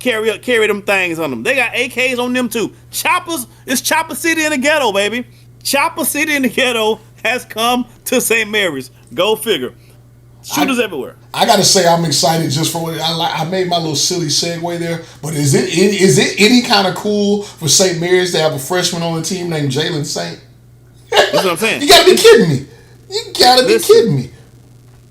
carry them things on them. They got AKs on them too. Choppers, it's Chopper City in the ghetto, baby. Chopper City in the ghetto has come to St. Mary's. Go figure. Shooters everywhere. I gotta say, I'm excited just for what I made my little silly segue there. But is it any kind of cool for St. Mary's to have a freshman on the team named Jalen Saint? That's what I'm saying. You gotta be kidding me. You gotta be kidding me.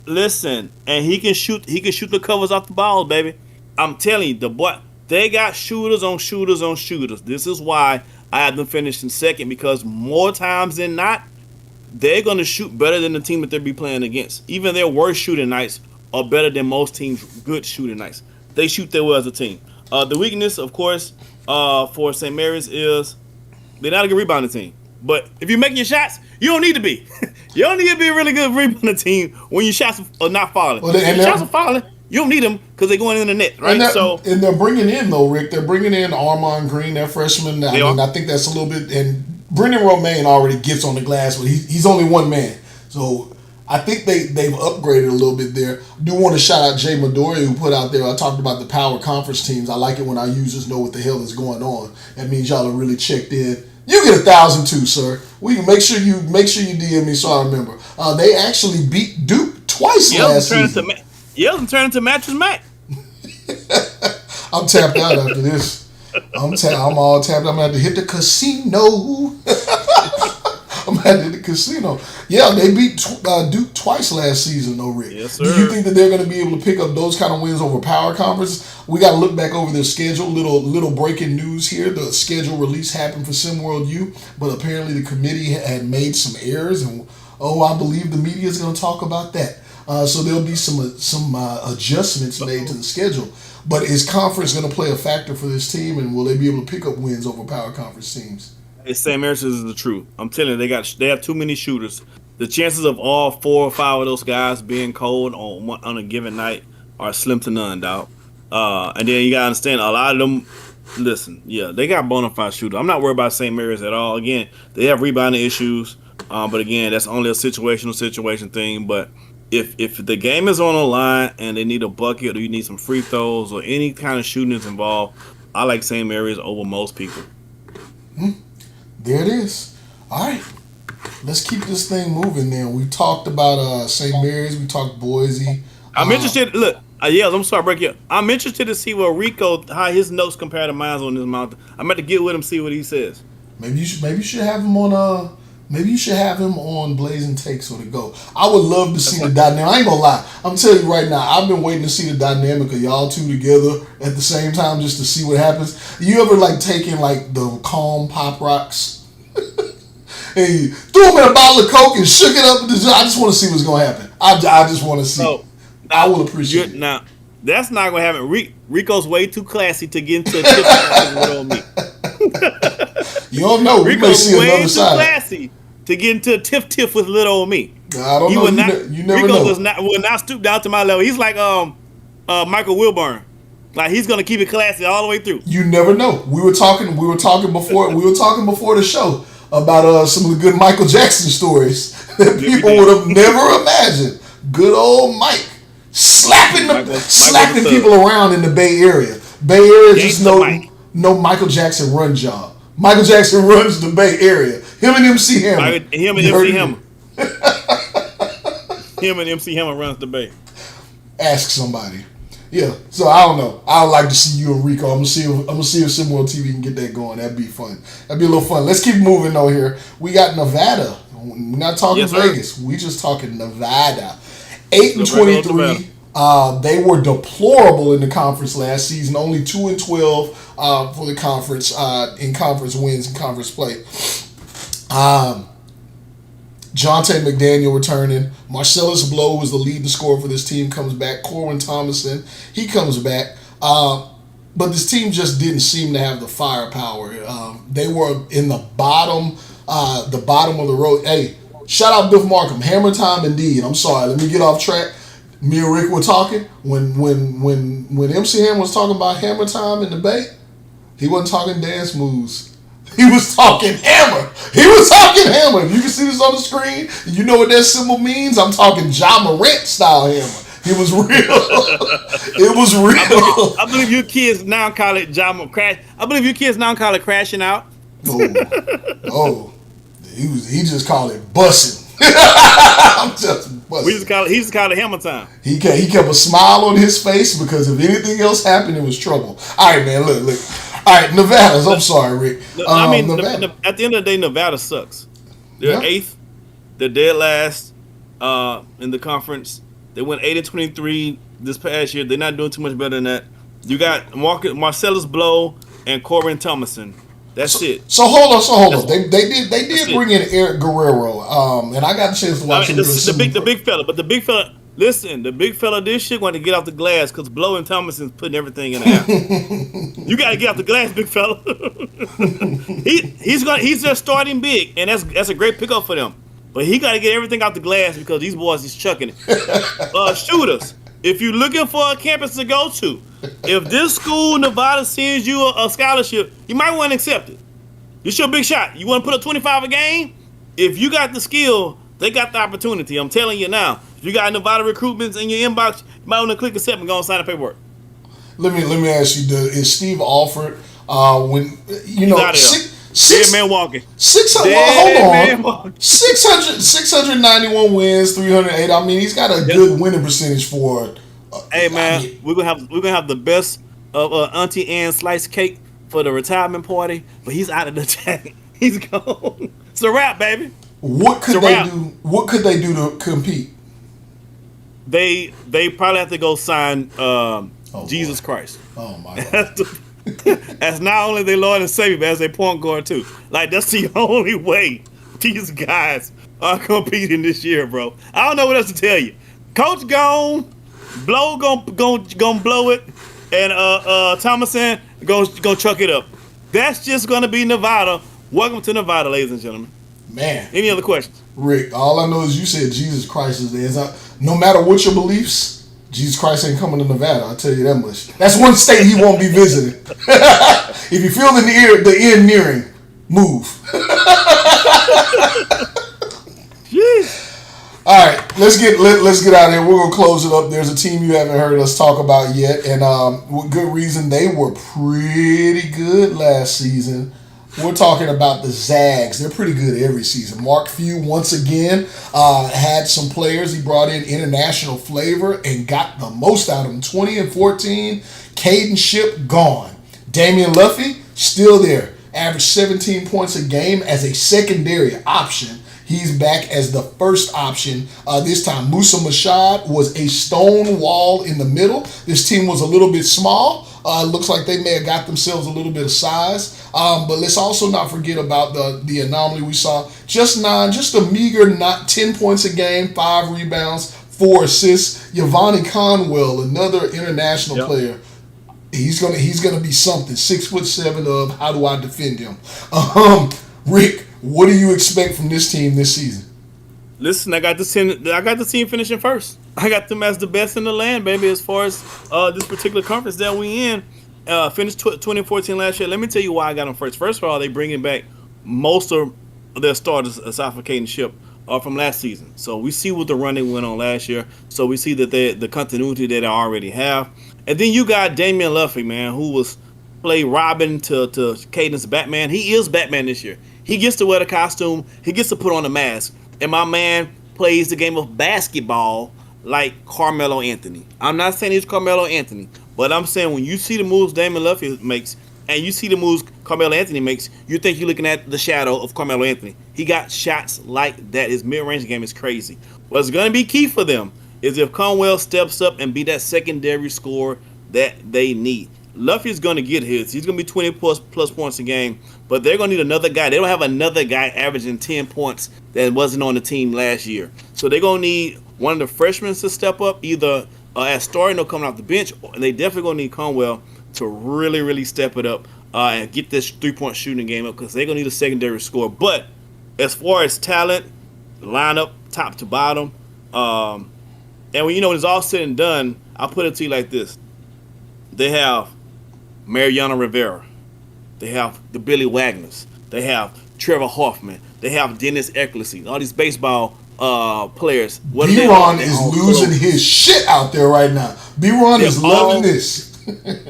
Listen, and he can shoot the covers off the ball, baby. I'm telling you, they got shooters on shooters on shooters. This is why I have them finishing second, because more times than not, they're going to shoot better than the team that they'll be playing against. Even their worst shooting nights are better than most teams' good shooting nights. They shoot their well as a team. The weakness, of course, for St. Mary's is they're not a good rebounding team. But if you're making your shots, you don't need to be. You don't need to be a really good rebounding team when your shots are not falling. Well, when your shots are falling, you don't need them because they're going in the net, right? And they're bringing in, though, Rick, they're bringing in Armand Green, their freshman. I think that's a little bit, and Brendan Romaine already gets on the glass, but he's only one man. So I think they've upgraded a little bit there. Do want to shout out Jay Midori, who put out there. I talked about the power conference teams. I like it when our users know what the hell is going on. That means y'all are really checked in. You get 1,000 too, sir. We can make sure you DM me so I remember. They actually beat Duke twice last season. I'm turning to Mattress Mac. I'm tapped out after this. I'm all tapped. I'm gonna have to hit the casino. I'm gonna have to hit the casino. Yeah, they beat Duke twice last season, though, Rick. Yes, sir. Do you think that they're gonna be able to pick up those kind of wins over power conference? We got to look back over their schedule. Little breaking news here. The schedule release happened for SimWorld U, but apparently the committee had made some errors, and I believe the media is going to talk about that. So there'll be some adjustments made to the schedule. But is conference going to play a factor for this team, and will they be able to pick up wins over power conference teams? Hey, Sam Harrison is the truth. I'm telling you, they have too many shooters. The chances of all 4 or 5 of those guys being cold on a given night are slim to none, dog. And then you gotta understand, a lot of them. Listen, yeah, they got bona fide shooters. I'm not worried about St. Mary's at all. Again, they have rebounding issues, but again, that's only a situation thing. But if the game is on the line and they need a bucket or you need some free throws or any kind of shooting is involved, I like St. Mary's over most people. There it is. All right, let's keep this thing moving. Then we talked about St. Mary's. We talked Boise. I'm interested. Look. I'm sorry, break you. I'm interested to see what Rico, how his notes compare to mine on this mountain. I'm about to get with him, see what he says. Maybe you should have him on. Maybe you should have him on Blazing Takes or to go. I would love to see the dynamic. I ain't gonna lie. I'm telling you right now. I've been waiting to see the dynamic of y'all two together at the same time just to see what happens. You ever taking the calm pop rocks and you threw them in a bottle of Coke and shook it up? I just want to see what's gonna happen. I just want to see. Oh. I will appreciate it. Now, that's not going to happen. Rico's way too classy to get into a tip with on me. You don't know. We may see another side. Rico's way too classy to get into a tiff with little old me. I don't know. You never Rico know. will not stoop down to my level. He's like Michael Wilburn. Like, he's going to keep it classy all the way through. You never know. We were talking before the show about some of the good Michael Jackson stories that people would have never imagined. Good old Mike. Slapping people around in the Bay Area. Bay Area just no Michael Jackson run job. Michael Jackson runs the Bay Area. Him and MC Hammer. Him and MC Hammer runs the Bay. Ask somebody. Yeah. So I don't know. I would like to see you and Rico. I'm gonna see if SimWorld TV can get that going. That'd be fun. That'd be a little fun. Let's keep moving though here. We got Nevada. We're not talking Vegas. We just talking Nevada. 8-23. They were deplorable in the conference last season. Only 2-12 for the conference in conference wins and conference play. Jonte McDaniel returning. Marcellus Blow was the leading scorer for this team. Comes back. Corwin Thomason, he comes back. But this team just didn't seem to have the firepower. They were in the bottom of the road. Hey, shout out Biff Markham. Hammer time indeed. I'm sorry. Let me get off track. Me and Rick were talking when MC Hammer was talking about hammer time in the Bay. He wasn't talking dance moves. He was talking hammer. If you can see this on the screen, you know what that symbol means. I'm talking Ja Morant style hammer. It was real. It was real. I believe you kids now call it crash. I believe you kids now call it crashing out. He just called it bussing. I'm just bussing. He just called it hammer time. He kept a smile on his face because if anything else happened, it was trouble. All right, man. Look. All right, Nevada's. I'm sorry, Rick. Nevada. At the end of the day, Nevada sucks. They're 8th. They're dead last in the conference. They went 8-23 this past year. They're not doing too much better than that. You got Marcellus Blow and Corbin Thomason. That's it. So hold on. They did bring in Eric Guerrero, and I got a chance to watch him. The big fella, but the big fella. Listen, the big fella, this shit want to get off the glass because Blow and Thomason's putting everything in the house. You got to get off the glass, big fella. He's just starting big, and that's a great pickup for them. But he got to get everything out the glass because these boys is chucking it. Shooters, if you're looking for a campus to go to, if this school, Nevada, sends you a scholarship, you might want to accept it. It's your big shot. You want to put up 25 a game? If you got the skill, They got the opportunity. I'm telling you now. If you got Nevada recruitments in your inbox, you might want to click accept and go and sign the paperwork. Let me ask you: is Steve Alford when He's out there. Dead man walking. 691 wins, 308. I mean, he's got a good winning percentage for. Hey man, we're gonna have the best of Auntie Anne's sliced cake for the retirement party, but he's out of the tank. He's gone. It's a wrap, baby. What could they do? What could they do to compete? They probably have to go sign Jesus Christ. Oh my God. As not only their Lord and Savior, but as their point guard too. Like that's the only way these guys are competing this year, bro. I don't know what else to tell you. Coach gone, Blow gonna blow it, and Thomason gonna chuck it up. That's just gonna be Nevada. Welcome to Nevada, ladies and gentlemen. Man. Any other questions? Rick, all I know is you said Jesus Christ is there. No matter what your beliefs, Jesus Christ ain't coming to Nevada. I'll tell you that much. That's one state he won't be visiting. If you feel the end nearing, move. Jeez. All right, let's get out of here. We're gonna close it up. There's a team you haven't heard us talk about yet, and with good reason. They were pretty good last season. We're talking about the Zags. They're pretty good every season. Mark Few, once again, had some players. He brought in international flavor and got the most out of them. 20 and 14. Caden Ship, gone. Damian Luffy, still there. Averaged 17 points a game as a secondary option. He's back as the first option this time. Musa Mashad was a stone wall in the middle. This team was a little bit small. Looks like they may have got themselves a little bit of size. But let's also not forget about the anomaly we saw. Just a meager 10 points a game, 5 rebounds, 4 assists. Yvonne Conwell, another international player. He's gonna be something. 6'7" of how do I defend him? Rick, what do you expect from this team this season? Listen, I got the team finishing first. I got them as the best in the land, baby, as far as this particular conference that we in. Finished 2014 last year. Let me tell you why I got them first. First of all, they bringing back most of their starters aside from Caden Ship from last season. So we see what the running went on last year. So we see that the continuity that they already have. And then you got Damian Luffy, man, who was played Robin to Caden's Batman. He is Batman this year. He gets to wear the costume. He gets to put on the mask. And my man plays the game of basketball like Carmelo Anthony. I'm not saying he's Carmelo Anthony, but I'm saying when you see the moves Damian Luffy makes and you see the moves Carmelo Anthony makes, you think you're looking at the shadow of Carmelo Anthony. He got shots like that. His mid-range game is crazy. What's going to be key for them is if Conwell steps up and be that secondary scorer that they need. Luffy's going to get his. He's going to be 20 plus points a game, but they're going to need another guy. They don't have another guy averaging 10 points that wasn't on the team last year. So they're going to need one of the freshmen to step up, either as starting or coming off the bench, and they definitely going to need Conwell to really, really step it up and get this three-point shooting game up because they're going to need a secondary score. But as far as talent, lineup, top to bottom, and when it's all said and done, I'll put it to you like this. They have Mariano Rivera. They have the Billy Wagners. They have Trevor Hoffman. They have Dennis Ecklesy. All these baseball players. B-Ron is losing his shit out there right now. B-Ron is loving this.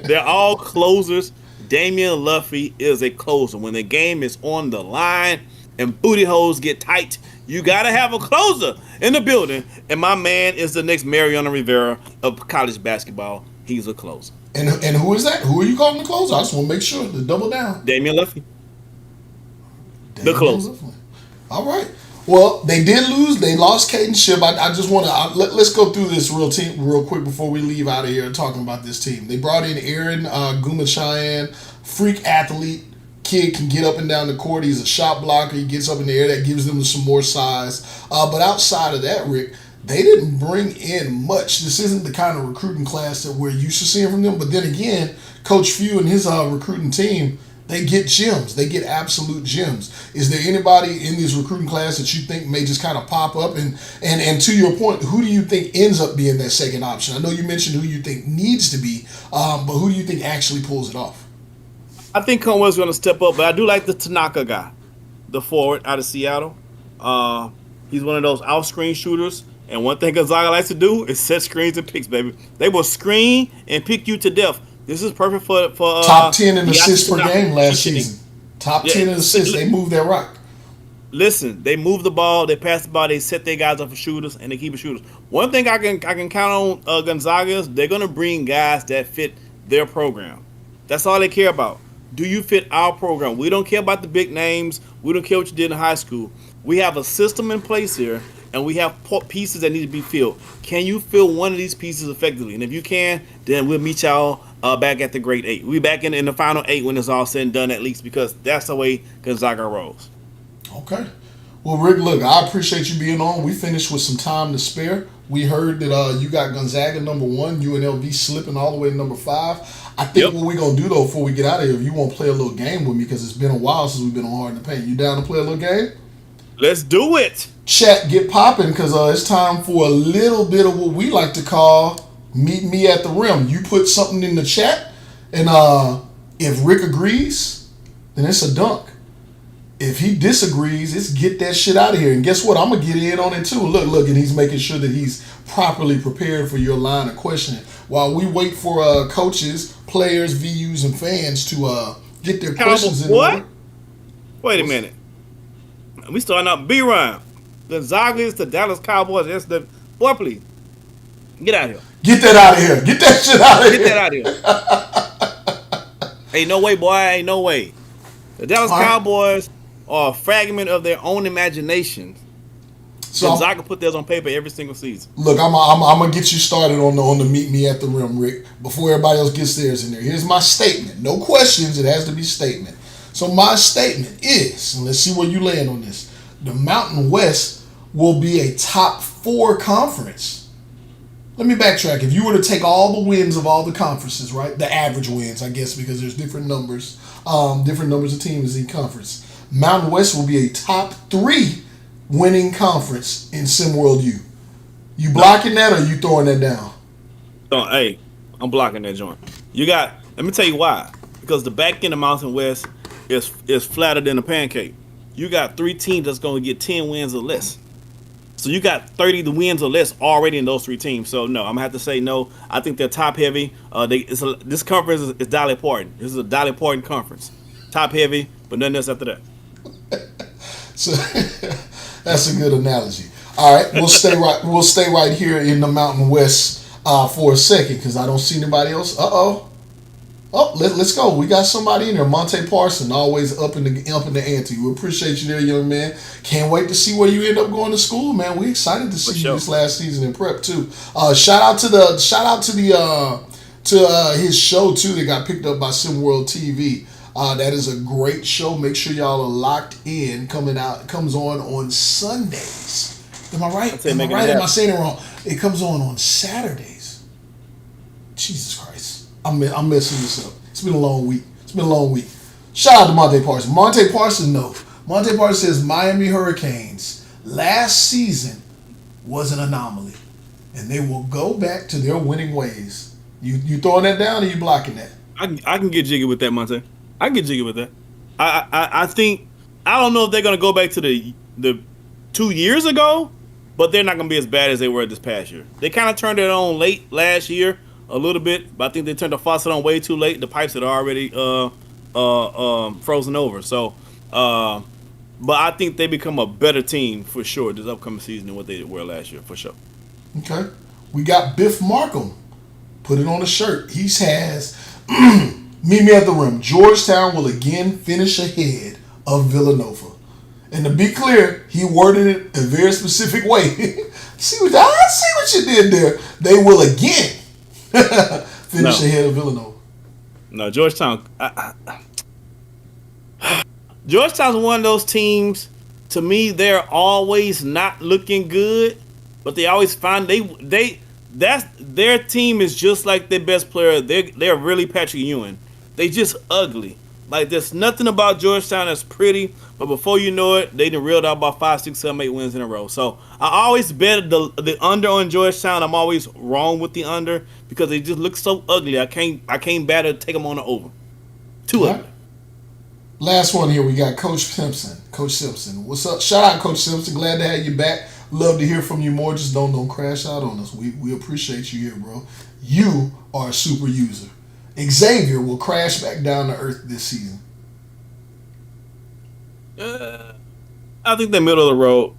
They're all closers. Damian Luffy is a closer. When the game is on the line and booty holes get tight, you got to have a closer in the building. And my man is the next Mariano Rivera of college basketball. He's a closer. And who is that? Who are you calling the closer? I just want to make sure to double down. Damian Luffy. The closer. All right. Well, they did lose. They lost Caden Ship. I just want to let's go through this real quick before we leave out of here talking about this team. They brought in Aaron Gumachayan, freak athlete. Kid can get up and down the court. He's a shot blocker. He gets up in the air. That gives them some more size. But outside of that, Rick, they didn't bring in much. This isn't the kind of recruiting class that we're used to seeing from them. But then again, Coach Few and his recruiting team, they get gems. They get absolute gems. Is there anybody in this recruiting class that you think may just kind of pop up? And to your point, who do you think ends up being that second option? I know you mentioned who you think needs to be, but who do you think actually pulls it off? I think Conwell's going to step up, but I do like the Tanaka guy, the forward out of Seattle. He's one of those off-screen shooters. And one thing Gonzaga likes to do is set screens and picks, baby. They will screen and pick you to death. This is perfect for top 10 in the assists per game last conditioning. season. Top 10 in assists. They moved that rock. Listen, they move the ball, they pass the ball, they set their guys up for shooters, and they keep it shooters. One thing I can count on Gonzaga is they're gonna bring guys that fit their program. That's all they care about. Do you fit our program? We don't care about the big names. We don't care what you did in high school. We have a system in place here, and we have pieces that need to be filled. Can you fill one of these pieces effectively? And if you can, then we'll meet y'all back at the grade 8. We'll be back in the final 8 when it's all said and done, at least, because that's the way Gonzaga rolls. Okay. Well, Rick, look, I appreciate you being on. We finished with some time to spare. We heard that you got Gonzaga number 1, UNLV slipping all the way to number 5. I think what we're going to do, though, before we get out of here, if you want to play a little game with me, because it's been a while since we've been on Hard in the Paint. You down to play a little game? Let's do it. Chat, get popping, because it's time for a little bit of what we like to call Meet Me at the Rim. You put something in the chat, and if Rick agrees, then it's a dunk. If he disagrees, it's get that shit out of here. And guess what? I'm going to get in on it too. Look, and he's making sure that he's properly prepared for your line of questioning. While we wait for coaches, players, VUs, and fans to get their questions in order. Wait a minute. We starting out B-Rhyme. Gonzaga is the Dallas Cowboys. That's the... Boy, please. Get out of here. Get that out of here. Get that shit out of here. Get that out of here. Ain't no way, boy. Ain't no way. The Dallas Cowboys are a fragment of their own imagination. So Gonzaga put theirs on paper every single season. Look, I'm gonna get you started on the Meet Me at the Rim, Rick, before everybody else gets theirs in there. Here's my statement. No questions. It has to be statement. So my statement is, and let's see where you land on this. The Mountain West will be a top 4 conference. Let me backtrack. If you were to take all the wins of all the conferences, right? The average wins, I guess, because there's different numbers of teams in conference. Mountain West will be a top 3 winning conference in SimWorld U. You blocking that or you throwing that down? Hey, I'm blocking that joint. Let me tell you why. Because the back end of Mountain West is flatter than a pancake. You got 3 teams that's going to get 10 wins or less. So you got 30 wins or less already in those 3 teams. So no, I'm gonna have to say no. I think they're top heavy. This conference is Dolly Parton. This is a Dolly Parton conference. Top heavy, but nothing else after that. So that's a good analogy. All right, we'll stay right here in the Mountain West for a second because I don't see anybody else. Let's go. We got somebody in there. Monte Parson, always up in the ante. We appreciate you there, young man. Can't wait to see where you end up going to school, man. We excited to see you this last season in prep too. Shout out to his show too that got picked up by SimWorld TV. That is a great show. Make sure y'all are locked in. Comes on Sundays. Am I right? Am I saying it wrong? It comes on Saturdays. Jesus Christ. I'm messing this up. It's been a long week. Shout out to Monte Parson. Monte Parson says Miami Hurricanes last season was an anomaly, and they will go back to their winning ways. You throwing that down or you blocking that? I can get jiggy with that, Monte. I can get jiggy with that. I think I don't know if they're gonna go back to the 2 years ago, but they're not gonna be as bad as they were this past year. They kind of turned it on late last year. A little bit, but I think they turned the faucet on way too late. The pipes had already frozen over. So, but I think they become a better team for sure this upcoming season than what they were last year, for sure. Okay. We got Biff Markham. Put it on a shirt. He has, meet me at the rim. Georgetown will again finish ahead of Villanova. And to be clear, he worded it a very specific way. See what you did there. They will again finish ahead of Villanova. No, Georgetown. Georgetown's one of those teams. To me, they're always not looking good, but they always find that's their team is just like their best player. They're really Patrick Ewing. They just ugly. Like there's nothing about Georgetown that's pretty, but before you know it, they done reeled out about 5, 6, 7, 8 wins in a row. So I always bet the under on Georgetown. I'm always wrong with the under because they just look so ugly. I can't bear to take them on the over. Too ugly. Last one here, we got Coach Simpson. Coach Simpson, what's up? Shout out, Coach Simpson. Glad to have you back. Love to hear from you more. Just don't crash out on us. We appreciate you here, bro. You are a super user. Xavier will crash back down to earth this season. I think they're middle of the road.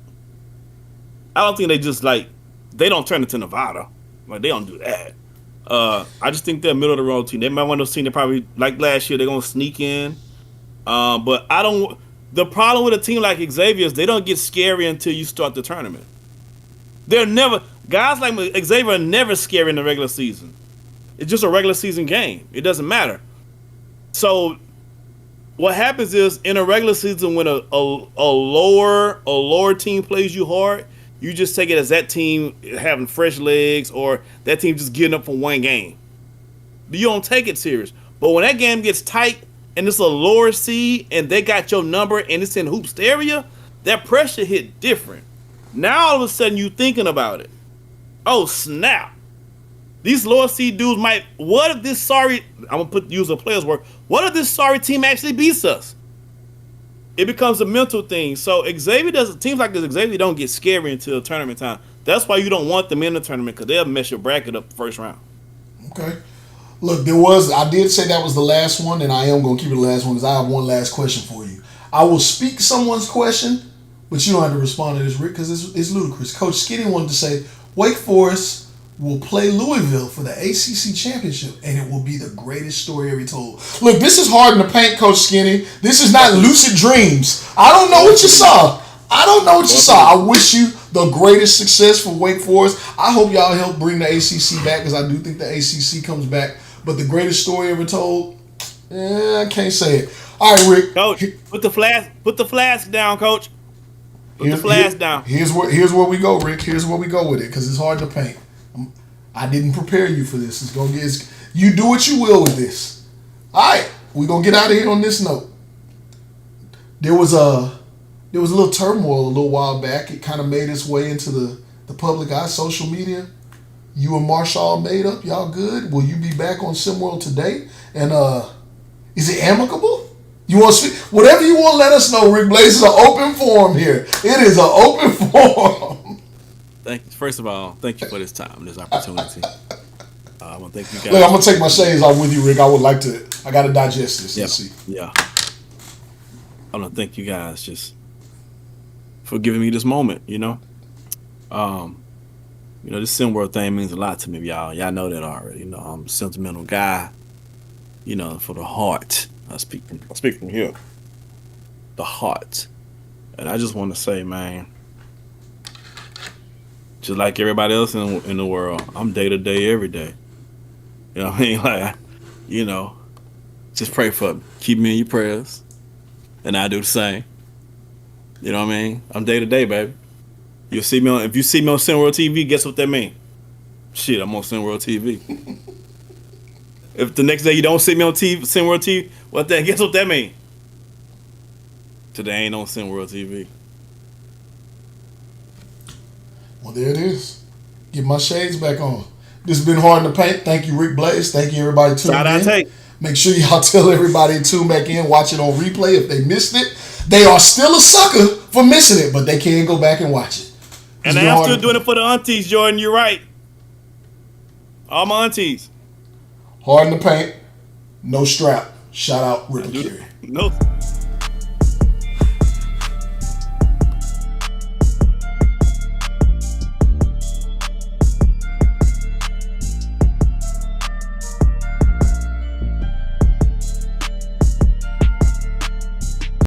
I don't think they don't turn into Nevada. Like, they don't do that. I just think they're a middle of the road team. They might want to see, they probably, like last year, they're going to sneak in. But the problem with a team like Xavier is they don't get scary until you start the tournament. Guys like Xavier are never scary in the regular season. It's just a regular season game. It doesn't matter. So what happens is in a regular season when a lower team plays you hard, you just take it as that team having fresh legs or that team just getting up for one game. You don't take it serious. But when that game gets tight and it's a lower seed and they got your number and it's in hoops area, that pressure hit different. Now all of a sudden you thinking about it. Oh snap. These lower seed dudes what if this sorry, I'm going to use a player's word, what if this sorry team actually beats us? It becomes a mental thing. So teams like this, Xavier don't get scary until tournament time. That's why you don't want them in the tournament, because they'll mess your bracket up the first round. Okay. Look, I did say that was the last one, and I am going to keep it the last one because I have one last question for you. I will speak someone's question, but you don't have to respond to this, Rick, because it's ludicrous. Coach Skinny wanted to say, Wake Forest will play Louisville for the ACC championship, and it will be the greatest story ever told. Look, this is hard in the paint, Coach Skinny. This is not lucid dreams. I don't know what you saw. I wish you the greatest success for Wake Forest. I hope y'all help bring the ACC back, because I do think the ACC comes back. But the greatest story ever told, I can't say it. All right, Rick. Coach, put the flask down, Coach. Put the flask down. Here's where we go, Rick. Here's where we go with it, because it's hard to paint. I didn't prepare you for this. You do what you will with this. All right, we're gonna get out of here on this note. There was a little turmoil a little while back. It kind of made its way into the public eye, social media. You and Marshall made up. Y'all good? Will you be back on SimWorld today? And is it amicable? You want to speak? Whatever you want, let us know. Rick Blaze is an open forum here. It is an open forum. First of all, thank you for this time, this opportunity. I want to thank you guys. Look, I'm going to take my shades off with you, Rick. I got to digest this. Yep. Let's see. Yeah. I want to thank you guys just for giving me this moment, This SimWorld thing means a lot to me, y'all. Y'all know that already. I'm a sentimental guy, for the heart. I speak from here. The heart. And I just want to say, man, just like everybody else in the world, I'm day to day, every day. You know what I mean? Just pray for me. Keep me in your prayers. And I do the same. You know what I mean? I'm day to day, baby. If you see me on SimWorld TV, guess what that means? Shit, I'm on SimWorld TV. If the next day you don't see me on SimWorld TV, guess what that means? Today ain't on SimWorld TV. Well, there it is. Get my shades back on. This has been Hard in the Paint. Thank you, Rick Blaze. Thank you, everybody tuning in. Make sure y'all tell everybody to tune back in. Watch it on replay if they missed it. They are still a sucker for missing it, but they can go back and watch it. And I'm still doing it for the aunties, Jordan. You're right. All my aunties. Hard in the Paint. No strap. Shout out Rick. No.